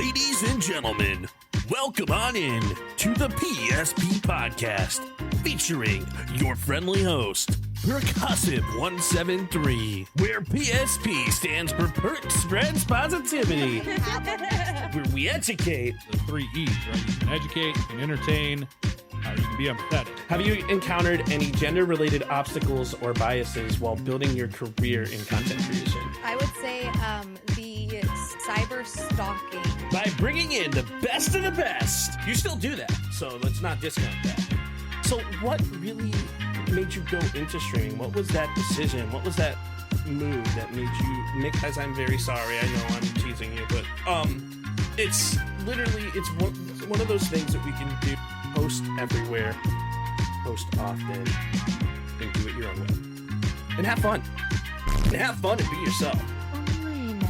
Ladies and gentlemen, welcome on in to the PSP Podcast, featuring your friendly host, Percussive 173, where PSP stands for Perc Spreads Positivity, where we educate. The 3 E's, right? You can educate, you can entertain, you can be empathetic. Have you encountered any gender-related obstacles or biases while building your career in content creation? I would say the cyber stalking. By bringing in the best of the best. You still do that, so let's not discount that. So what really made you go into streaming? What was that decision? What was that move that made you make, as I'm very sorry, I know I'm teasing you, but it's literally, it's one of those things that we can do. Post everywhere, post often, and do it your own way. And have fun. And have fun and be yourself. Fine.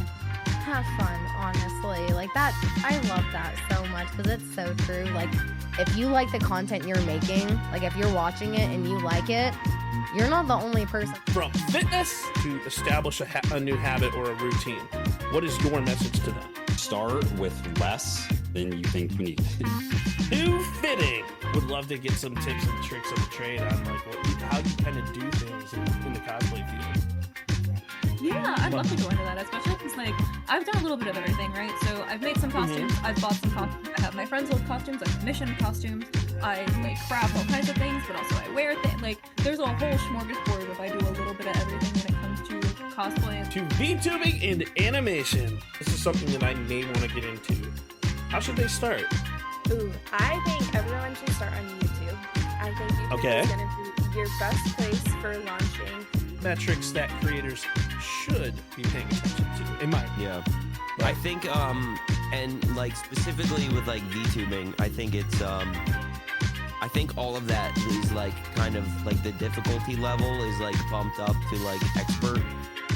Have fun, honestly. Like that, I love that so much because it's so true. Like, if you like the content you're making, like if you're watching it and you like it, you're not the only person. From fitness to establish a new habit or a routine, what is your message to them? Start with less than you think you need. Too fitting. Would love to get some tips and tricks of the trade on like how you kind of do things in the cosplay field. Yeah, I'd love to go into that, especially because like I've done a little bit of everything, right? So I've made some costumes, I've bought some costumes, I have my friends' old costumes, I've commissioned costumes, I like craft all kinds of things, but also I wear things. Like there's a whole smorgasbord if I do a little bit of everything when it comes to cosplay. To VTubing and animation. This is something that I may want to get into. How should they start? Ooh, I think everyone should start on YouTube. I think YouTube is going to be your best place for launching metrics that creators should be paying attention to, in my opinion. Yeah. I think, and like specifically with like VTubing, I think it's, I think all of that is like kind of like the difficulty level is like bumped up to like expert.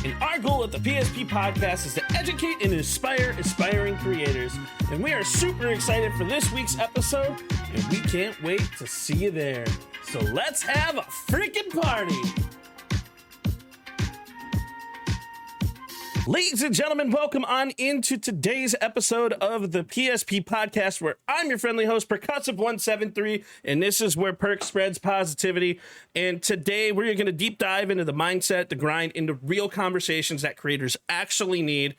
And our goal at the PSP Podcast is to educate and inspire aspiring creators. And we are super excited for this week's episode, and we can't wait to see you there. So let's have a freaking party! Ladies and gentlemen, welcome on into today's episode of the PSP Podcast, where I'm your friendly host, Percussive173, and this is where Perc spreads positivity. And today we're going to deep dive into the mindset, the grind, into real conversations that creators actually need.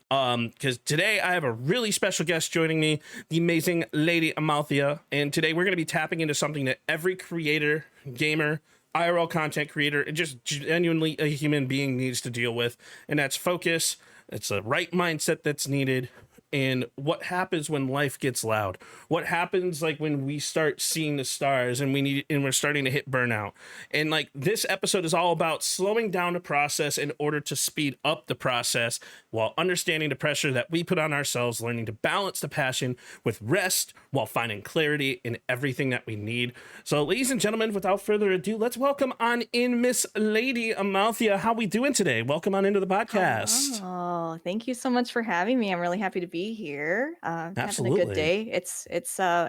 Because today I have a really special guest joining me, the amazing LadyAmelthea. And today we're going to be tapping into something that every creator, gamer, IRL content creator, and just genuinely a human being needs to deal with, and that's focus. It's a right mindset that's needed. And what happens when life gets loud? What happens like when we start seeing the stars and we're starting to hit burnout? And like this episode is all about slowing down the process in order to speed up the process while understanding the pressure that we put on ourselves, learning to balance the passion with rest while finding clarity in everything that we need. So ladies and gentlemen, without further ado, let's welcome on in Miss LadyAmelthea. How we doing today? Welcome on into the podcast. Oh, thank you so much for having me. I'm really happy to be here. Absolutely. Having a good day.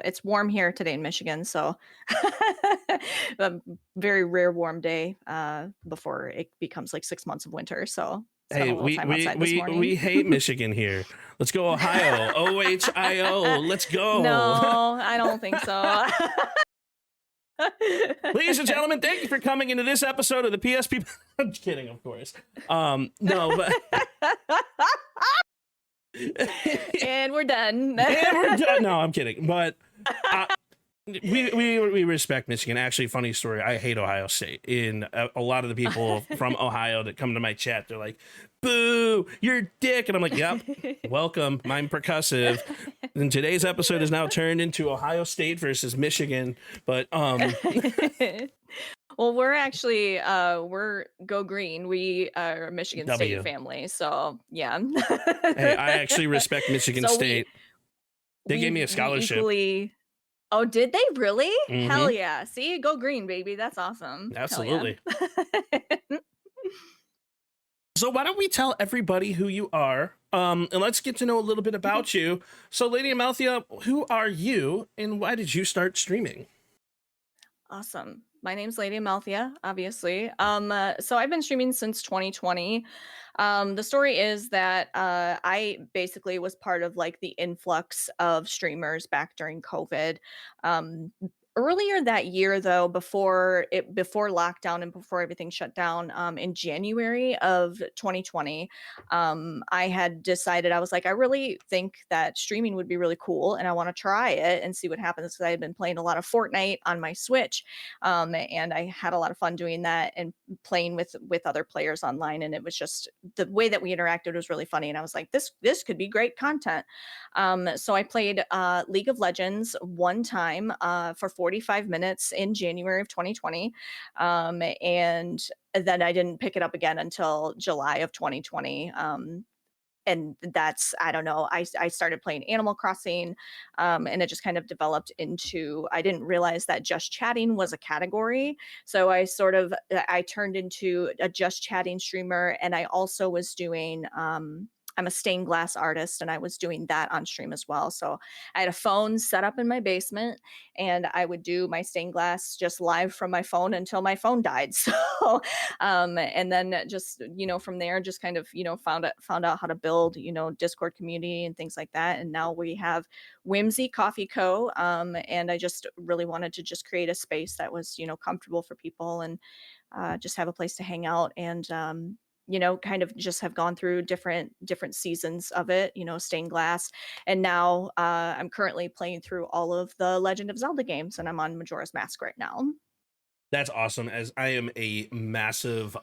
It's warm here today in Michigan, so a very rare warm day before it becomes like 6 months of winter. So hey, we hate Michigan here. Let's go Ohio. OHIO. Let's go. No, I don't think so. Ladies and gentlemen, thank you for coming into this episode of the PSP. I'm kidding, of course. No, but. And we're done. No, I'm kidding. But we respect Michigan. Actually, funny story. I hate Ohio State. And a lot of the people from Ohio that come to my chat, they're like, "Boo, you're a dick." And I'm like, "Yep, welcome. I'm Percussive." And today's episode is now turned into Ohio State versus Michigan. But well, we're actually we're Go Green. We are a Michigan State family, so yeah. Hey, I actually respect Michigan State. They gave me a scholarship. Oh, did they really? Mm-hmm. Hell yeah! See, Go Green, baby. That's awesome. Absolutely. So why don't we tell everybody who you are, and let's get to know a little bit about you. So, LadyAmelthea, who are you, and why did you start streaming? Awesome. My name's LadyAmelthea, obviously. So I've been streaming since 2020. The story is that I basically was part of like the influx of streamers back during COVID. Um, Earlier that year, though, before lockdown and before everything shut down, in January of 2020, I had decided, I was like, I really think that streaming would be really cool, and I want to try it and see what happens, because I had been playing a lot of Fortnite on my Switch, and I had a lot of fun doing that and playing with other players online, and it was just the way that we interacted was really funny, and I was like, this could be great content. So I played League of Legends one time for 45 minutes in January of 2020, and then I didn't pick it up again until July of 2020. And that's, I don't know, I started playing Animal Crossing, and it just kind of developed into, I didn't realize that just chatting was a category, so I turned into a just chatting streamer, and I also was doing I'm a stained glass artist, and I was doing that on stream as well. So I had a phone set up in my basement, and I would do my stained glass just live from my phone until my phone died. So and then just, from there, just kind of, found out how to build, Discord community and things like that. And now we have Whimsy Coffee Co. And I just really wanted to just create a space that was, comfortable for people, and just have a place to hang out, and kind of just have gone through different seasons of it, stained glass. And now I'm currently playing through all of the Legend of Zelda games, and I'm on Majora's Mask right now. That's awesome, as I am a massive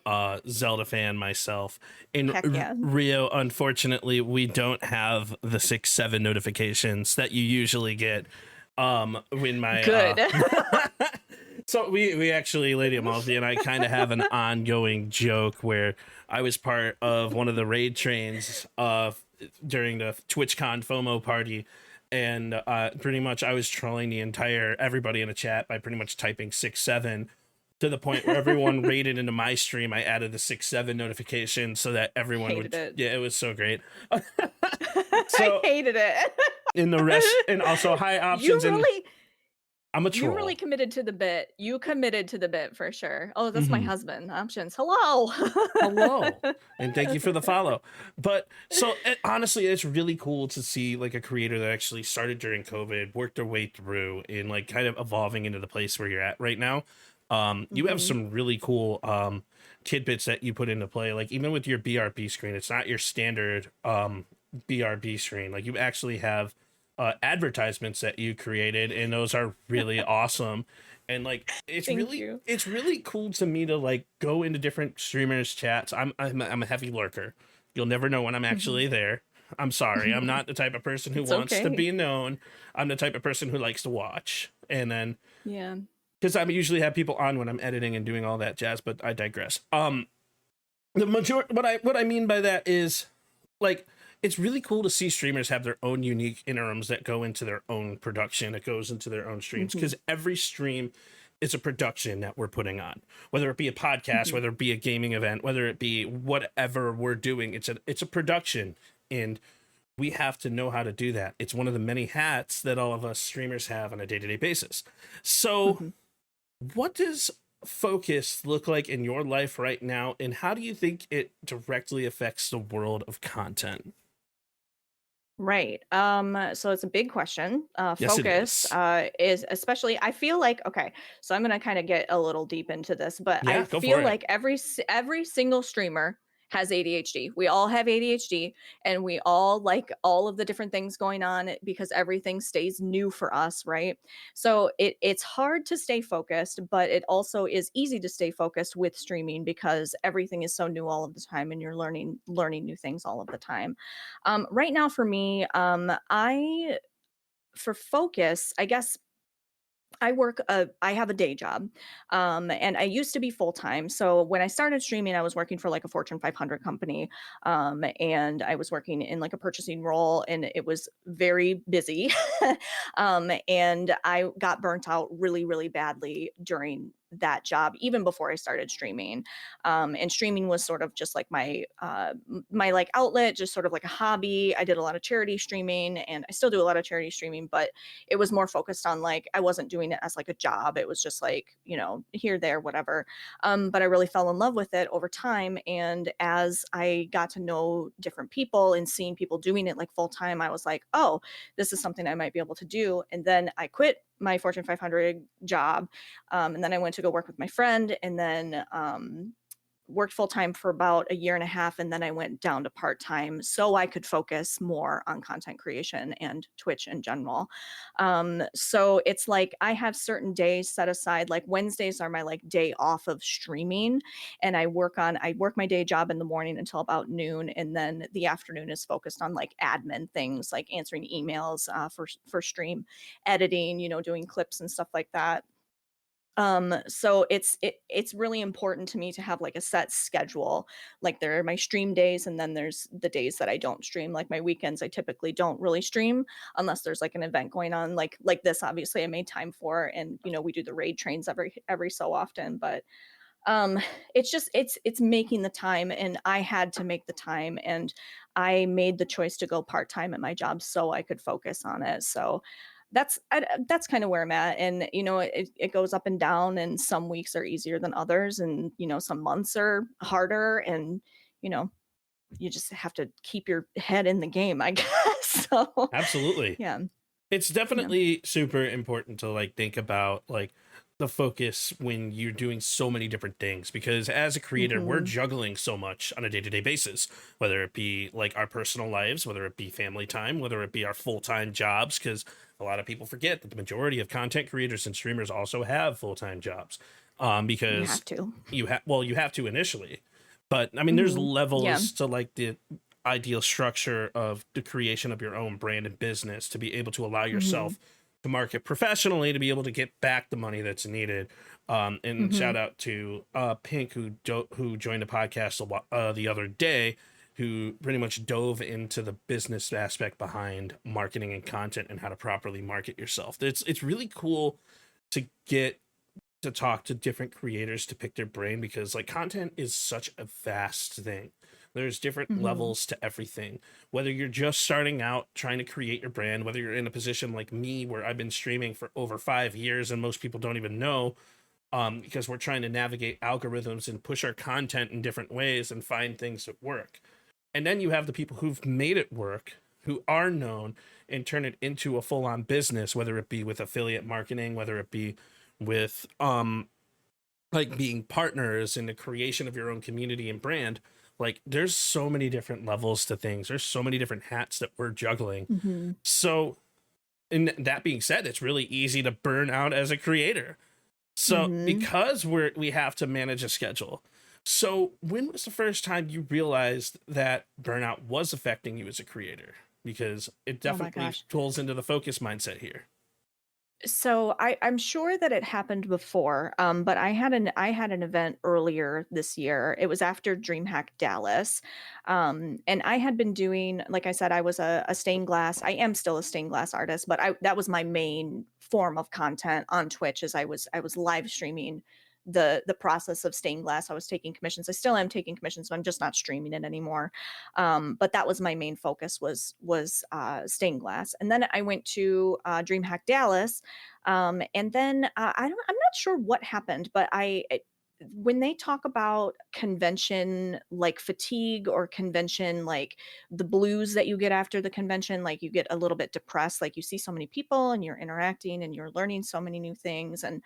Zelda fan myself. In Heck yeah. Rio, unfortunately, we don't have the 6-7 notifications that you usually get when my Good. So we actually, LadyAmelthea and I kind of have an ongoing joke where I was part of one of the raid trains during the TwitchCon FOMO party, and pretty much I was trolling everybody in the chat by pretty much typing 6-7, to the point where everyone raided into my stream. I added the 6-7 notification so that everyone Hated it. Yeah, it was so great. I So hated it. in the rest, and also high options, I'm a troll. You really committed to the bit. You committed to the bit for sure. Oh, that's my Mhm. husband. Options. Hello. Hello, and thank you for the follow. But so honestly, it's really cool to see like a creator that actually started during COVID, worked their way through, and like kind of evolving into the place where you're at right now. You have some really cool tidbits that you put into play, like even with your BRB screen, it's not your standard BRB screen. Like you actually have advertisements that you created, and those are really awesome. And like it's really cool to me to like go into different streamers chats. I'm a heavy lurker. You'll never know when I'm actually there. I'm sorry, I'm not the type of person who wants to be known. I'm the type of person who likes to watch, and then Yeah, because I usually have people on when I'm editing and doing all that jazz, but I digress. What I mean by that is like it's really cool to see streamers have their own unique interims that go into their own production. It goes into their own streams, because every stream is a production that we're putting on, whether it be a podcast, whether it be a gaming event, whether it be whatever we're doing. It's a production, and we have to know how to do that. It's one of the many hats that all of us streamers have on a day-to-day basis. So what does focus look like in your life right now, and how do you think it directly affects the world of content? right. So it's a big question. Yes, it Focus is. is especially, I feel like, okay, so I'm gonna kind of get a little deep into this, but Yeah, I go feel for it. like every single streamer has ADHD. We all have ADHD, and we all like all of the different things going on because everything stays new for us, right? So it's hard to stay focused, but it also is easy to stay focused with streaming because everything is so new all of the time, and you're learning new things all of the time. Right now for me, I for focus, I guess I have a day job, and I used to be full time. So when I started streaming, I was working for like a Fortune 500 company, and I was working in like a purchasing role, and it was very busy. And I got burnt out really, really badly during that job even before I started streaming. And streaming was sort of just like my like outlet, just sort of like a hobby. I did a lot of charity streaming, and I still do a lot of charity streaming, but it was more focused on like I wasn't doing it as like a job. It was just like, here, there, whatever. But I really fell in love with it over time. And as I got to know different people and seeing people doing it like full time, I was like, oh, this is something I might be able to do. And then I quit my Fortune 500 job. And then I went to go work with my friend, and then worked full time for about a year and a half, and then I went down to part time so I could focus more on content creation and Twitch in general. So it's like I have certain days set aside. Like Wednesdays are my like day off of streaming, and I work my day job in the morning until about noon, and then the afternoon is focused on like admin things, like answering emails for stream editing, doing clips and stuff like that. So it's really important to me to have like a set schedule. Like there are my stream days, and then there's the days that I don't stream. Like my weekends I typically don't really stream unless there's like an event going on, like this obviously I made time for, and we do the raid trains every so often. But it's just it's making the time, and I had to make the time, and I made the choice to go part-time at my job so I could focus on it. So that's kind of where I'm at. And it goes up and down, and some weeks are easier than others, and some months are harder, and you know you just have to keep your head in the game, I guess. So Absolutely. yeah. It's Yeah. definitely super important to like think about like the focus when you're doing so many different things, because as a creator we're Hmm. juggling so much on a day-to-day basis, whether it be like our personal lives, whether it be family time, whether it be our full-time jobs, because a lot of people forget that the majority of content creators and streamers also have full-time jobs, You because have to. you have to initially, but I mean there's Yeah. levels to like the ideal structure of the creation of your own brand and business to be able to allow Hmm. yourself to market professionally, to be able to get back the money that's needed. And Hmm. shout out to Pink, who joined the podcast the other day, who pretty much dove into the business aspect behind marketing and content and how to properly market yourself. It's really cool to get to talk to different creators to pick their brain, because like content is such a vast thing. There's different Hmm. levels to everything. Whether you're just starting out trying to create your brand, whether you're in a position like me where I've been streaming for over 5 years and most people don't even know, because we're trying to navigate algorithms and push our content in different ways and find things that work. And then you have the people who've made it work, who are known, and turn it into a full-on business, whether it be with affiliate marketing, whether it be with like being partners in the creation of your own community and brand. Like there's so many different levels to things, there's so many different hats that we're juggling. Hmm. So in that being said, it's really easy to burn out as a creator, so Hmm. because we have to manage a schedule. So when was the first time you realized that burnout was affecting you as a creator? Because it Oh my definitely gosh. falls into the focus mindset here. So I'm sure that it happened before, but I had an event earlier this year. It was after DreamHack Dallas, and I had been doing, like I said, I was a stained glass. I am still a stained glass artist, but that was my main form of content on Twitch. As I was live streaming the process of stained glass. I was taking commissions. I still am taking commissions, but I'm just not streaming it anymore. But that was my main focus, was stained glass. And then I went to DreamHack Dallas, and then I'm not sure what happened, but when they talk about convention like fatigue, or convention like the blues that you get after the convention, like you get a little bit depressed, like you see so many people and you're interacting and you're learning so many new things. And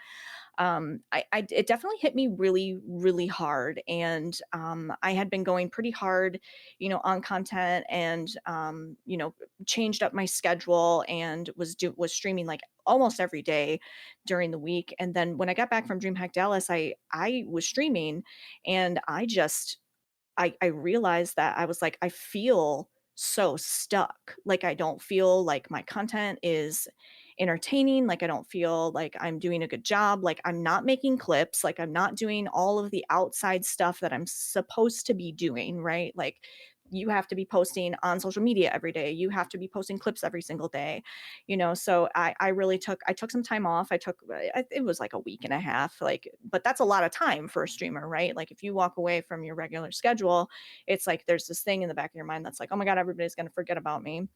it definitely hit me really, really hard. And I had been going pretty hard, on content, and changed up my schedule, and was streaming like almost every day during the week. And then when I got back from DreamHack Dallas, I was streaming, and I realized that I was like, I feel so stuck. Like I don't feel like my content is entertaining. Like I don't feel like I'm doing a good job. Like I'm not making clips. Like I'm not doing all of the outside stuff that I'm supposed to be doing, right? Like you have to be posting on social media every day. You have to be posting clips every single day, so I really took some time off. It was like a week and a half, like, but that's a lot of time for a streamer, right? Like if you walk away from your regular schedule, it's like there's this thing in the back of your mind that's like, oh my God, everybody's going to forget about me.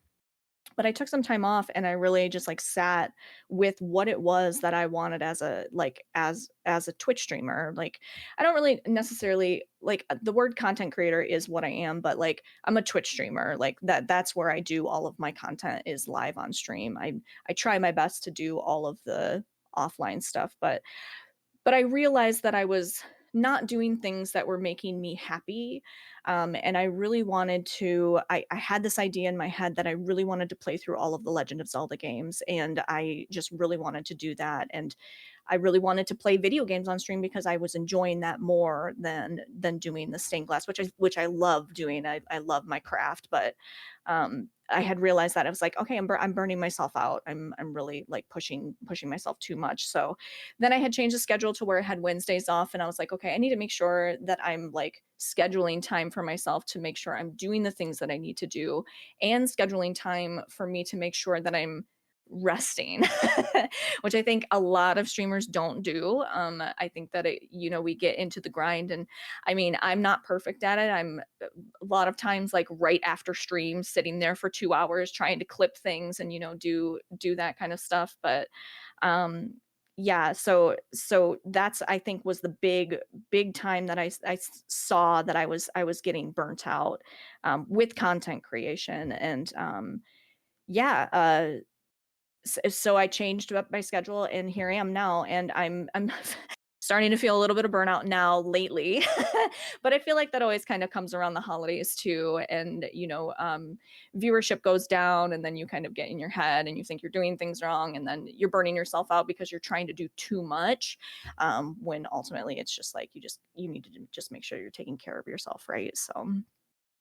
But I took some time off and I really just like sat with what it was that I wanted as a Twitch streamer. Like I don't really necessarily like the word content creator is what I am, but like I'm a Twitch streamer. Like that's where I do all of my content is live on stream. I try my best to do all of the offline stuff, but I realized that I was not doing things that were making me happy. And I really wanted to, I had this idea in my head that I really wanted to play through all of the Legend of Zelda games. And I just really wanted to do that. And I really wanted to play video games on stream because I was enjoying that more than doing the stained glass, which I love doing. I love my craft, but I had realized that I was like, okay, I'm burning myself out. I'm really like pushing myself too much. So then I had changed the schedule to where I had Wednesdays off, and I was like, okay, I need to make sure that I'm like scheduling time for myself to make sure I'm doing the things that I need to do, and scheduling time for me to make sure that I'm resting, which I think a lot of streamers don't do. I think that we get into the grind, and I mean, I'm not perfect at it. I'm a lot of times like right after stream sitting there for 2 hours trying to clip things and do that kind of stuff, but yeah, so that's, I think, was the big time that I saw that I was getting burnt out with content creation. And yeah, so I changed up my schedule, and here I am now, and I'm starting to feel a little bit of burnout now lately. But I feel like that always kind of comes around the holidays too, and viewership goes down, and then you kind of get in your head and you think you're doing things wrong, and then you're burning yourself out because you're trying to do too much, when ultimately it's just like you need to just make sure you're taking care of yourself, right? So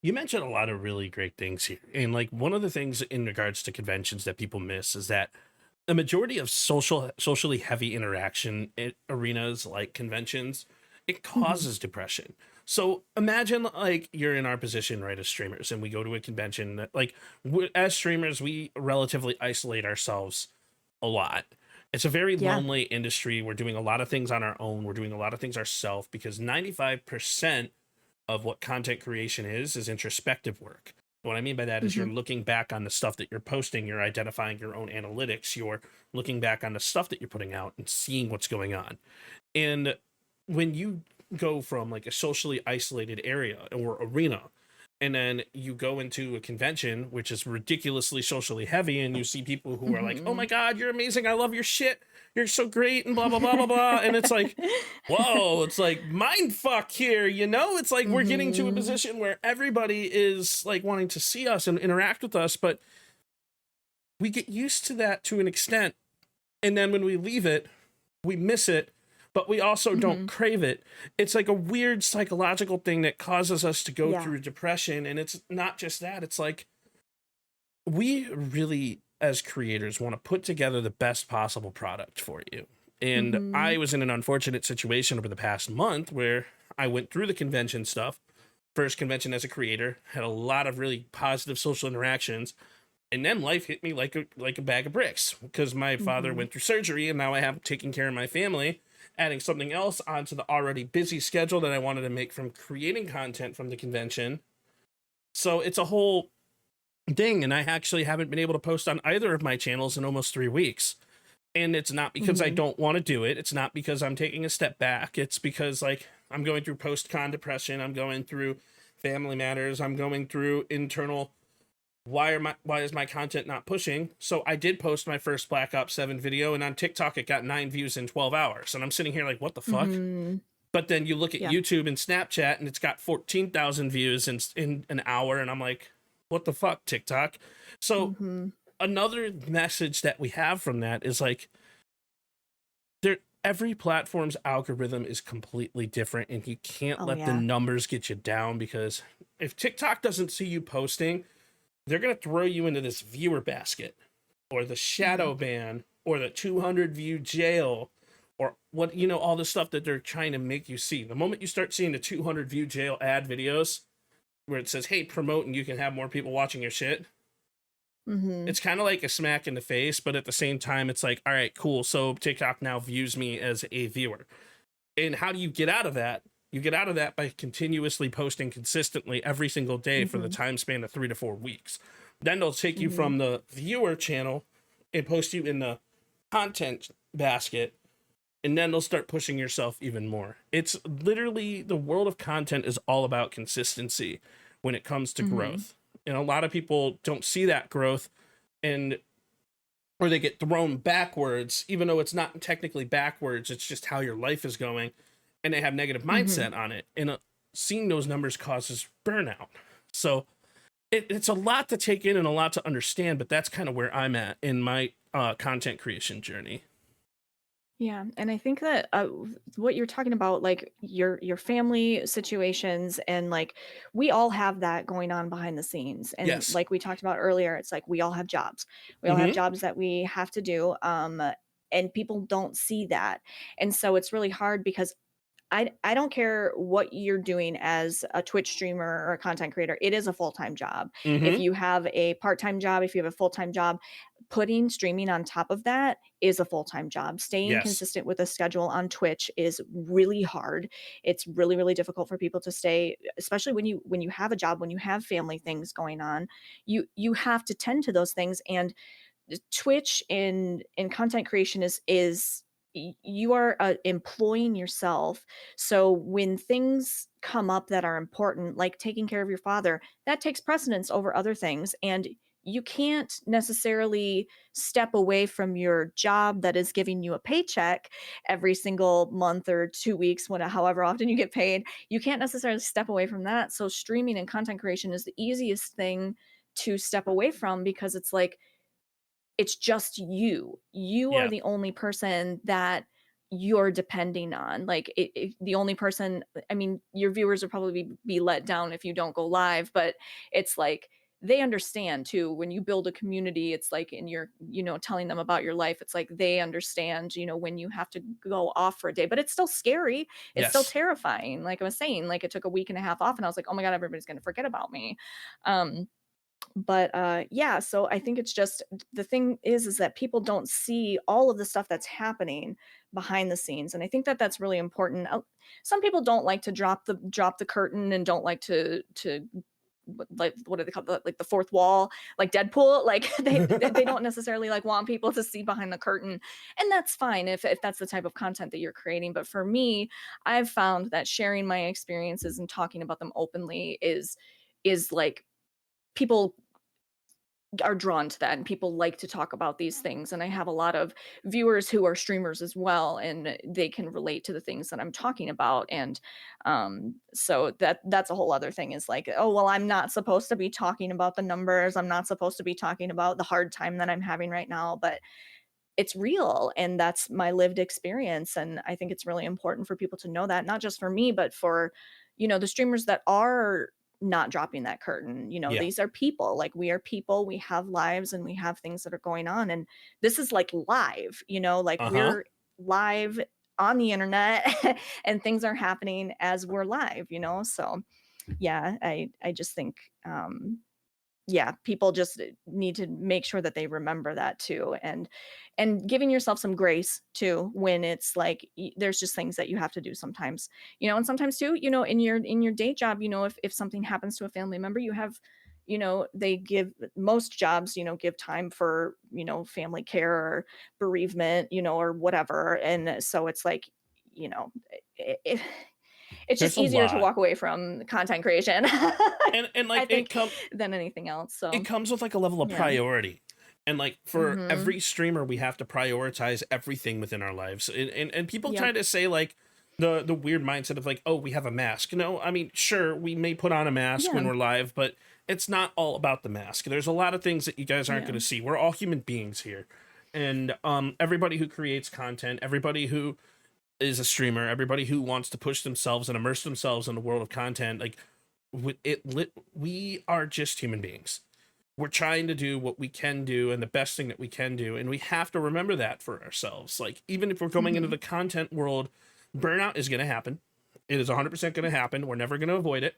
You mentioned a lot of really great things here. And like one of the things in regards to conventions that people miss is that the majority of socially heavy interaction in arenas like conventions, it causes depression. So imagine like you're in our position, right, as streamers, and we go to a convention that like as streamers, we relatively isolate ourselves a lot. It's a very yeah. lonely industry. We're doing a lot of things on our own. We're doing a lot of things ourselves because 95% of what content creation is introspective work. What I mean by that is you're looking back on the stuff that you're posting, you're identifying your own analytics, you're looking back on the stuff that you're putting out and seeing what's going on. And when you go from like a socially isolated area or arena, and then you go into a convention, which is ridiculously socially heavy, and you see people who are like, oh my God, you're amazing. I love your shit. You're so great, and blah, blah, blah, blah, blah. And it's like, whoa, it's like mind fuck here, It's like we're getting to a position where everybody is like wanting to see us and interact with us, but we get used to that to an extent. And then when we leave it, we miss it, but we also don't crave it. It's like a weird psychological thing that causes us to go through depression. And it's not just that. It's like we really, as creators, want to put together the best possible product for you. And I was in an unfortunate situation over the past month where I went through the convention stuff. First convention as a creator, had a lot of really positive social interactions. And then life hit me like a bag of bricks because my father went through surgery, and now I have taken care of my family, adding something else onto the already busy schedule that I wanted to make from creating content from the convention. So it's a whole thing, and I actually haven't been able to post on either of my channels in almost 3 weeks. And it's not because I don't want to do it. It's not because I'm taking a step back. It's because like I'm going through post-con depression. I'm going through family matters. I'm going through internal why is my content not pushing? So I did post my first Black Ops 7 video, and on TikTok it got 9 views in 12 hours. And I'm sitting here like, what the fuck? But then you look at YouTube and Snapchat, and it's got 14,000 views in an hour, and I'm like, what the fuck, TikTok? So another message that we have from that is like, every platform's algorithm is completely different, and you can't let the numbers get you down, because if TikTok doesn't see you posting, they're going to throw you into this viewer basket, or the shadow ban, or the 200 view jail, or what, all the stuff that they're trying to make you see. The moment you start seeing the 200 view jail ad videos, where it says, hey, promote and you can have more people watching your shit. Mm-hmm. It's kind of like a smack in the face, but at the same time, it's like, all right, cool. So TikTok now views me as a viewer. And how do you get out of that? You get out of that by continuously posting consistently every single day for the time span of 3 to 4 weeks. Then they'll take you from the viewer channel and post you in the content basket. And then they'll start pushing yourself even more. It's literally, the world of content is all about consistency when it comes to growth. And a lot of people don't see that growth, and or they get thrown backwards, even though it's not technically backwards. It's just how your life is going, and they have negative mindset on it. And seeing those numbers causes burnout. So it's a lot to take in and a lot to understand, but that's kind of where I'm at in my content creation journey. Yeah, and I think that what you're talking about, like your family situations, and like we all have that going on behind the scenes. And Yes. like we talked about earlier, it's like we all have jobs. We all have Mm-hmm. jobs that we have to do, and people don't see that. And so it's really hard because I don't care what you're doing as a Twitch streamer or a content creator. It is a full-time job. If Mm-hmm. you have a part-time job, if you have a full-time job, putting streaming on top of that is a full-time job. Staying Yes. consistent with a schedule on Twitch is really hard. It's really, really difficult for people to stay, especially when you have a job, when you have family things going on. You have to tend to those things. And Twitch in content creation is you are employing yourself. So when things come up that are important, like taking care of your father, that takes precedence over other things. And you can't necessarily step away from your job that is giving you a paycheck every single month or 2 weeks, however often you get paid. You can't necessarily step away from that. So streaming and content creation is the easiest thing to step away from, because it's like, it's just you. You are Yeah. the only person that you're depending on. Like the only person, I mean, your viewers will probably be let down if you don't go live, but it's like they understand too. When you build a community, it's like, and you're, telling them about your life, it's like they understand, when you have to go off for a day, but it's still scary. It's still Yes. terrifying. Like I was saying, like it took a week and a half off and I was like, oh my God, everybody's going to forget about me. But yeah, so I think it's just, the thing is that people don't see all of the stuff that's happening behind the scenes, and I think that that's really important. Some people don't like to drop the curtain and don't like to like, what do they call it? Like the fourth wall, like Deadpool. Like they don't necessarily like want people to see behind the curtain, and that's fine if that's the type of content that you're creating. But for me, I've found that sharing my experiences and talking about them openly is like, people are drawn to that, and people like to talk about these things. And I have a lot of viewers who are streamers as well, and they can relate to the things that I'm talking about. And so that's a whole other thing, is like, oh well, I'm not supposed to be talking about the numbers, I'm not supposed to be talking about the hard time that I'm having right now, but it's real, and that's my lived experience. And I think it's really important for people to know that, not just for me, but for the streamers that are not dropping that curtain. Yeah. These are people, like we are people, we have lives, and we have things that are going on, and this is like live, like we're live on the internet and things are happening as we're live. So yeah, I just think yeah, people just need to make sure that they remember that too, and giving yourself some grace too, when it's like there's just things that you have to do sometimes. And sometimes too, in your day job, if something happens to a family member, you have, they give, most jobs, give time for, family care or bereavement, or whatever. And so it's like, it, it's There's just a easier to lot. walk away from content creation And I like think, than anything else. So it comes with like a level of yeah. priority. And like for Mhm. every streamer, we have to prioritize everything within our lives. And people Yep. try to say like the weird mindset of like, oh, we have a mask. No, I mean, sure, we may put on a mask when Yeah. we're live, but it's not all about the mask. There's a lot of things that you guys aren't Yeah. going to see. We're all human beings here. And everybody who creates content, everybody who is a streamer, everybody who wants to push themselves and immerse themselves in the world of content, like we are just human beings. We're trying to do what we can do and the best thing that we can do, and we have to remember that for ourselves. Like, even if we're going into Mhm. the content world, burnout is going to happen. It is 100% going to happen. We're never going to avoid it.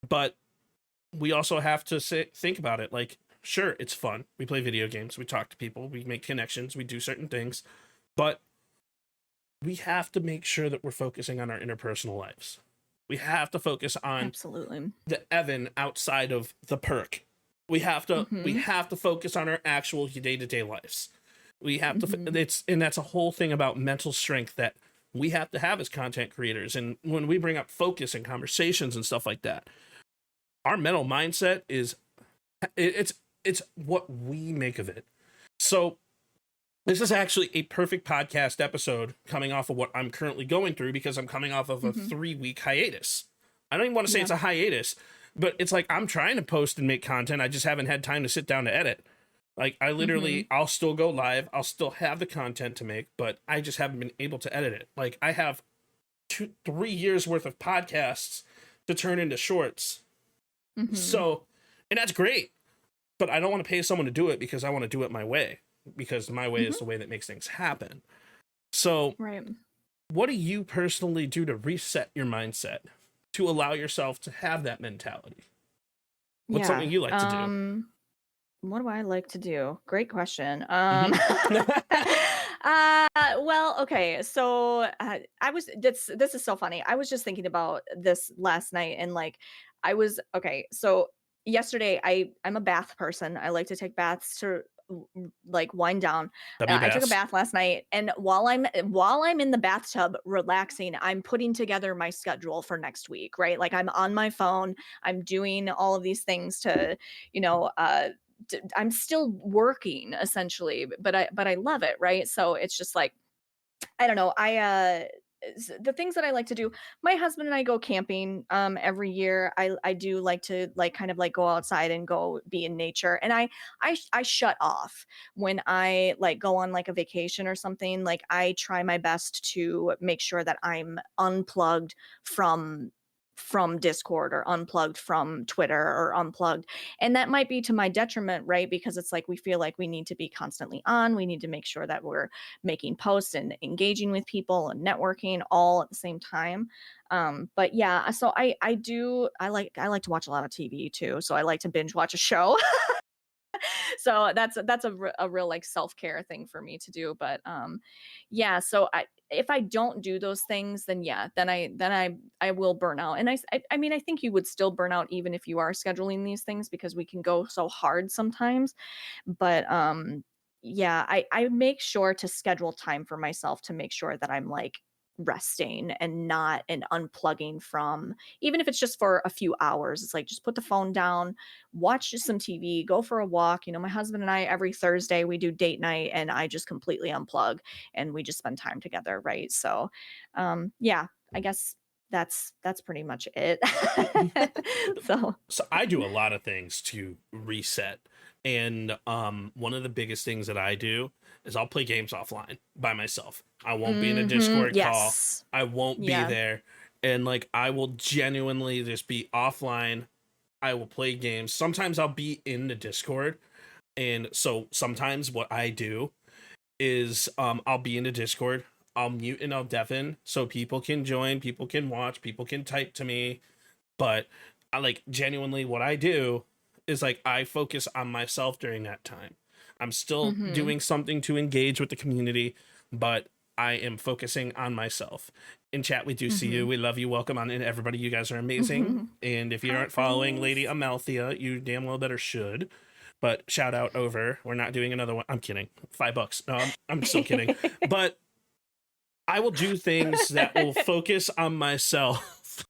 But we also have to think about it. Like, sure, it's fun. We play video games. We talk to people. We make connections. We do certain things. But we have to make sure that we're focusing on our interpersonal lives. We have to focus on Absolutely. the Evan outside of the Perc. We have to focus on our actual day-to-day lives. We have to and that's a whole thing about mental strength that we have to have as content creators. And when we bring up focus and conversations and stuff like that, our mental mindset is it's what we make of it. So this is actually a perfect podcast episode coming off of what I'm currently going through, because I'm coming off of a 3-week hiatus. I don't even want to say it's a hiatus, but it's like I'm trying to post and make content. I just haven't had time to sit down to edit. Like, I literally, I'll still go live. I'll still have the content to make, but I just haven't been able to edit it. Like, I have 3 years worth of podcasts to turn into shorts. So, and that's great, but I don't want to pay someone to do it because I want to do it my way, because my way is the way that makes things happen. So, what do you personally do to reset your mindset, to allow yourself to have that mentality? What's something you like to do? What do I like to do? Great question. Mm-hmm. Well, okay. So this is so funny. I was just thinking about this last night, and like, so yesterday I'm a bath person. I like to take baths to like wind down. I took a bath last night, and while I'm in the bathtub relaxing, I'm putting together my schedule for next week, right? Like, I'm on my phone, I'm doing all of these things to, I'm still working essentially, but I love it, right? So it's just like, I don't know. The things that I like to do, my husband and I go camping every year. I do like to kind of go outside and go be in nature. And I shut off when I go on a vacation or something. Like, I try my best to make sure that I'm unplugged from Discord, or unplugged from Twitter, or unplugged. And that might be to my detriment, right? Because it's like, we feel like we need to be constantly on. We need to make sure that we're making posts and engaging with people and networking all at the same time. But yeah, so I like to watch a lot of TV too. So I like to binge watch a show. So that's a real self-care thing for me to do. But yeah, so if I don't do those things, then I will burn out. And I mean, I think you would still burn out even if you are scheduling these things, because we can go so hard sometimes. But yeah, I make sure to schedule time for myself to make sure that I'm resting and unplugging from, even if it's just for a few hours. It's like, just put the phone down, watch just some TV, go for a walk. My husband and I, every Thursday, we do date night, and I just completely unplug and we just spend time together, right? So yeah, I guess that's pretty much it. So I do a lot of things to reset. And one of the biggest things that I do is I'll play games offline by myself. I won't be in a Discord call. I won't be there. And I will genuinely just be offline. I will play games. Sometimes I'll be in the Discord. And so sometimes what I do is I'll be in the Discord. I'll mute and I'll deafen so people can join, people can watch, people can type to me. But I genuinely, what I do is I focus on myself during that time. I'm still doing something to engage with the community, but I am focusing on myself. In chat, we do see you. We love you. Welcome on in, everybody. You guys are amazing. And if you aren't following LadyAmelthea, you damn well better should. But shout out over. We're not doing another one. I'm kidding. $5. No, I'm still kidding. But I will do things that will focus on myself.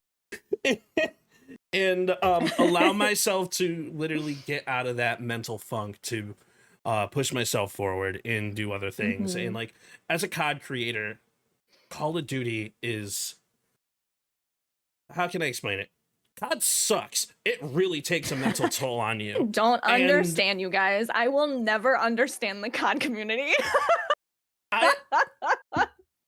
And allow myself to literally get out of that mental funk, to push myself forward and do other things. And as a COD creator, Call of Duty is, how can I explain it? COD sucks. It really takes a mental toll on you. Don't understand, you guys. I will never understand the COD community.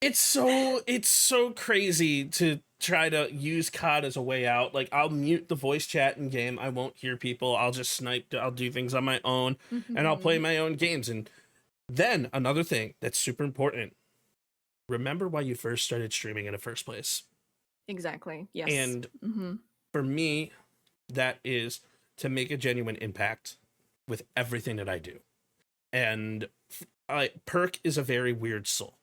It's so crazy to try to use COD as a way out. I'll mute the voice chat in game. I won't hear people. I'll just snipe. I'll do things on my own, and I'll play my own games. And then another thing that's super important: remember why you first started streaming in the first place. Exactly. Yes. And for me, that is to make a genuine impact with everything that I do. And Perc is a very weird soul.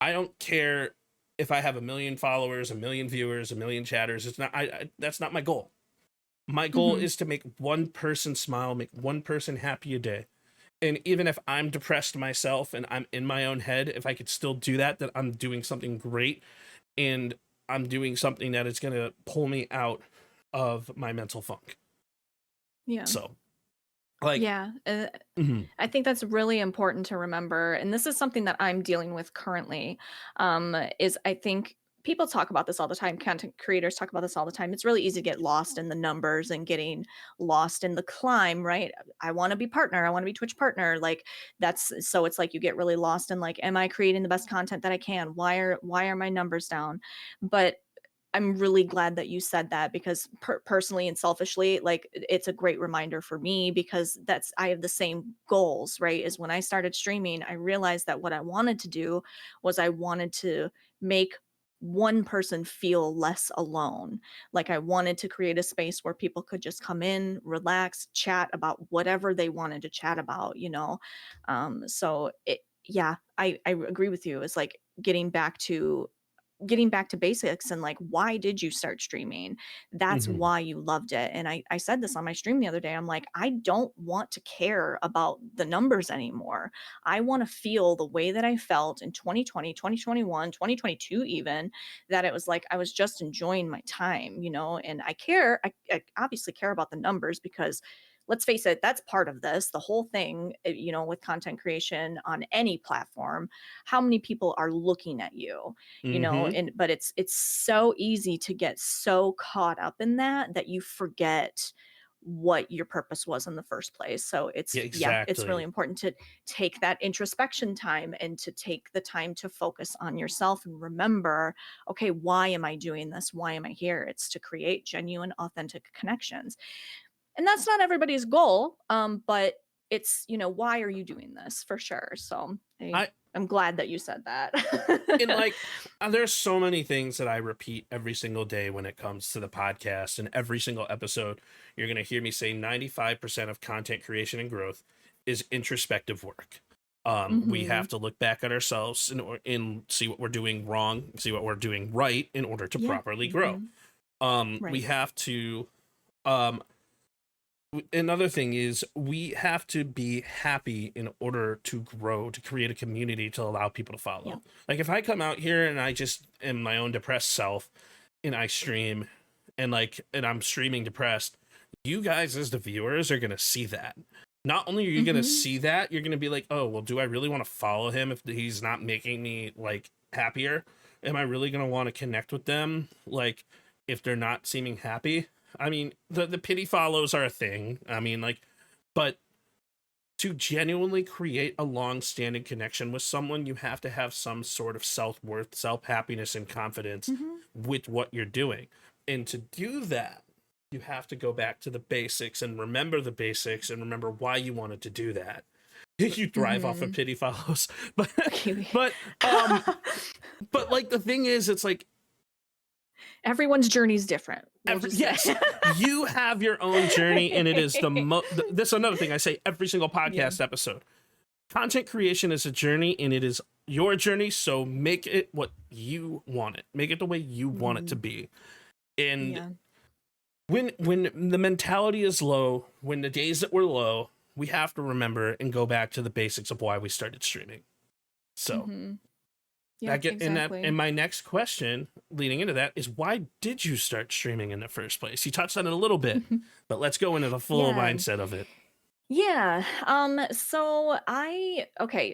I don't care if I have 1 million followers, 1 million viewers, 1 million chatters. It's not. That's not my goal. My goal is to make one person smile, make one person happy a day. And even if I'm depressed myself and I'm in my own head, if I could still do that, then I'm doing something great, and I'm doing something that is going to pull me out of my mental funk. Yeah. So, like, Yeah. mhm, I think that's really important to remember. And this is something that I'm dealing with currently. Is I think people talk about this all the time. Content creators talk about this all the time. It's really easy to get lost in the numbers and getting lost in the climb, right? I want to be partner. I want to be Twitch partner. Like that's so it's like you get really lost in like, am I creating the best content that I can? Why are my numbers down? But I'm really glad that you said that because personally and selfishly, like it's a great reminder for me because I have the same goals, right? Is when I started streaming, I realized that what I wanted to do was I wanted to make one person feel less alone. Like I wanted to create a space where people could just come in, relax, chat about whatever they wanted to chat about, you know? So yeah, I agree with you. It's like getting back to basics and like why did you start streaming? That's mhm, why you loved it. And I said this on my stream the other day. I'm like, I don't want to care about the numbers anymore. I want to feel the way that I felt in 2020, 2021, 2022 even, that it was like I was just enjoying my time, you know. And I obviously care about the numbers because let's face it, that's part of this. The whole thing, you know, with content creation on any platform, how many people are looking at you, you know, mhm. but it's so easy to get so caught up in that you forget what your purpose was in the first place. So Yeah, it's really exactly. important to take that introspection time and to take the time to focus on yourself and remember, okay, why am I doing this? Why am I here? It's to create genuine, authentic connections. And that's not everybody's goal, but it's, you know, why are you doing this for sure? So I I'm glad that you said and that. like there's so many things that I repeat every single day when it comes to the podcast, and every single episode you're going to hear me say 95% of content creation and growth is introspective work. We Hmm. have to look back at ourselves and see what we're doing wrong, see what we're doing right in order to Yeah. properly grow. Hmm. We Right. have to um another thing is we have to be happy in order to grow, to create a community to allow people to Yeah. follow. Like if I come out here and I just am my own depressed self and I stream and I'm streaming depressed, you guys as the viewers are going to see that. Not only are you going to Hmm. see that, you're going to be like, "Oh, well, do I really want to follow him if he's not making me like happier? Am I really going to want to connect with them like if they're not seeming happy?" I mean, the pity follows are a thing. I mean, like, but to genuinely create a long-standing connection with someone, you have to have some sort of self-worth, self-happiness, and confidence Hmm. with what you're doing. And to do that, you have to go back to the basics and remember the basics and remember why you wanted to do that. You thrive off of Hmm. pity follows, but Kiwi. but um, but like the thing is, it's like Everyone's journey is different. We'll just say. yes, you have your own journey, and it is this is another thing I say every single Yeah. podcast episode. Content creation is a journey, and it is your journey. So make it what you want it. Make it the way you want it to Hmm. be. And Yeah. when the mentality is low, when the days that we're low, we have to remember and go back to the basics of why we started streaming. So Hmm. I Yep. get in that. Exactly. And my next question leading into that is why did you start streaming in the first place? You touched on it a little bit, but let's go into the full Yeah. mindset of it. Yeah.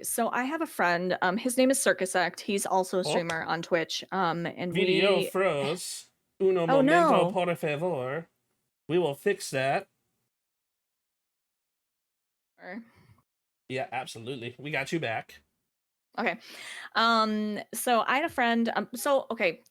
So I have a friend. His name is Circus Act. He's also a Oh, streamer on Twitch. And video we froze. Uno oh momento, no. por favor. We will fix that. Yeah, absolutely. We got you back. Okay. So I had a friend. So okay.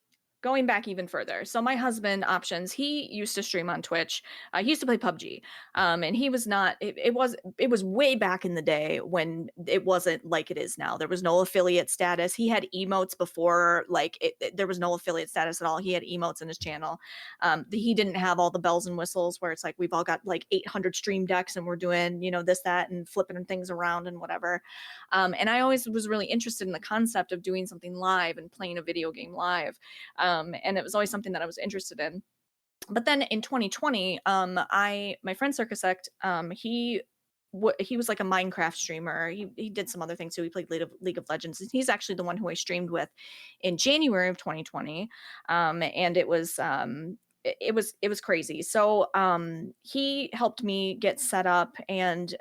going back even further. So my husband, Options, he used to stream on Twitch. He used to play PUBG, and he was not. It was way back in the day when it wasn't like it is now. There was no affiliate status. He had emotes before, like there was no affiliate status at all. He had emotes in his channel. He didn't have all the bells and whistles where it's like we've all got like 800 stream decks and we're doing this, that, and flipping things around and whatever. And I always was really interested in the concept of doing something live and playing a video game live. And it was always something that I was interested in. But then in 2020, my friend Circus Act, he was like a Minecraft streamer. He did some other things too. He played League of Legends. He's actually the one who I streamed with in January of 2020, and it was crazy. So he helped me get set up, and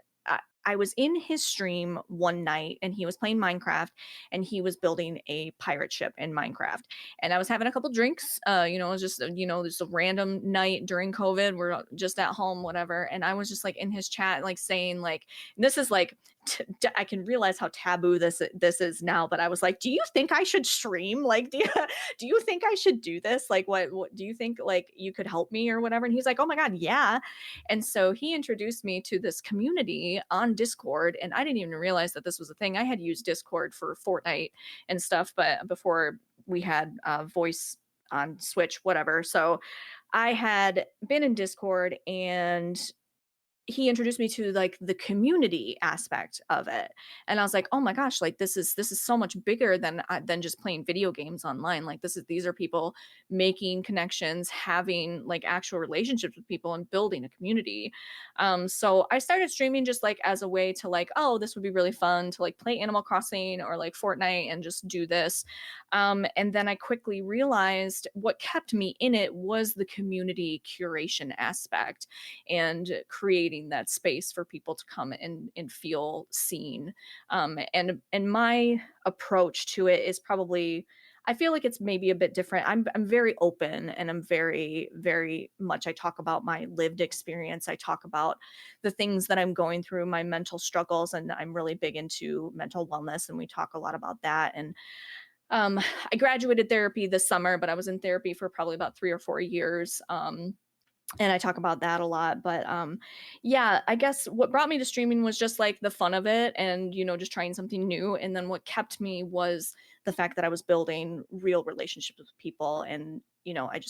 I was in his stream one night and he was playing Minecraft and he was building a pirate ship in Minecraft. And I was having a couple drinks, it was just, just a random night during COVID. We're just at home, whatever. And I was just like in his chat, like saying like, this is like, I can realize how taboo this is now, but I was like, do you think I should stream? Like, do you think I should do this? Like, what do you think, like, you could help me or whatever? And he's like, oh my God, yeah. And so he introduced me to this community on Discord, and I didn't even realize that this was a thing. I had used Discord for Fortnite and stuff, but before we had voice on Switch, whatever. So I had been in Discord, and he introduced me to like the community aspect of it, and I was like, oh my gosh, like this is so much bigger than just playing video games online. Like these are people making connections, having like actual relationships with people, and building a community. So I started streaming just like as a way to like, oh, this would be really fun to like play Animal Crossing or like Fortnite and just do this. And then I quickly realized what kept me in it was the community curation aspect and creating that space for people to come and feel seen. And my approach to it is probably, I feel like it's maybe a bit different. I'm very open, and I'm very, very much, I talk about my lived experience. I talk about the things that I'm going through, my mental struggles, and I'm really big into mental wellness, and we talk a lot about that. And I graduated therapy this summer, but I was in therapy for probably about 3 or 4 years. And I talk about that a lot. But yeah, I guess what brought me to streaming was just like the fun of it, and just trying something new. And then what kept me was the fact that I was building real relationships with people, and I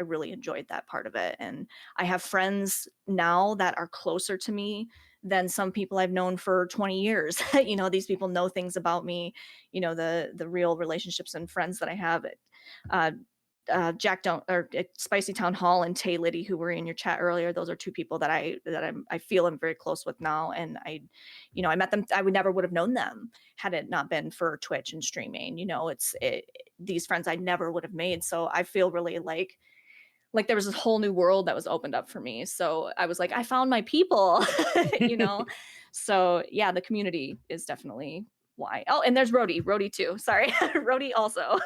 really enjoyed that part of it. And I have friends now that are closer to me than some people I've known for 20 years. These people know things about me, the real relationships and friends that I have. Spicy Town Hall and Tay Liddy, who were in your chat earlier. Those are two people that I feel I'm very close with now. And I met them. I would have known them had it not been for Twitch and streaming. These friends I never would have made. So I feel really like there was this whole new world that was opened up for me. So I was like, I found my people, So yeah, the community is definitely why. Oh, and there's Rhodey too. Sorry, Rhodey also.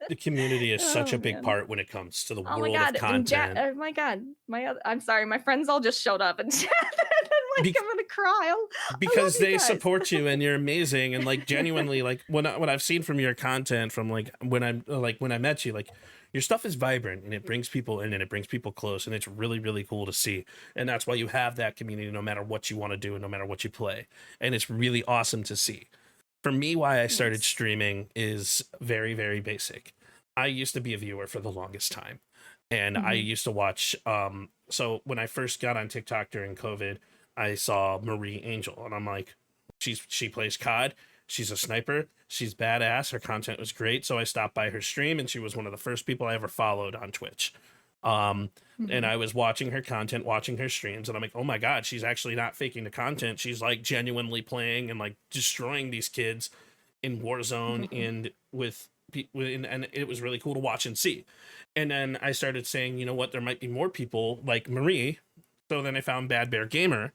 The community is such Oh, a big man. part when it comes to the Oh my world God. of content. Oh my God. I'm sorry. My friends all just showed up and chat. I'm like, I'm going to cry. Because you they guys. support you and you're amazing, and like genuinely, like when I've seen from your content, from like when I met you, like your stuff is vibrant and it brings people in and it brings people close, and it's really, really cool to see. And that's why you have that community no matter what you want to do and no matter what you play, and it's really awesome to see. For me, why I started streaming is very, very basic. I used to be a viewer for the longest time, and I used to watch. So when I first got on TikTok during COVID, I saw Marie Angel, and I'm like, she plays COD. She's a sniper. She's badass. Her content was great. So I stopped by her stream, and she was one of the first people I ever followed on Twitch. And I was watching her content, watching her streams, and I'm like, oh my God, she's actually not faking the content. She's like genuinely playing and like destroying these kids in Warzone and with people, and it was really cool to watch and see. And then I started saying, you know what, there might be more people like Marie. So then I found Bad Bear Gamer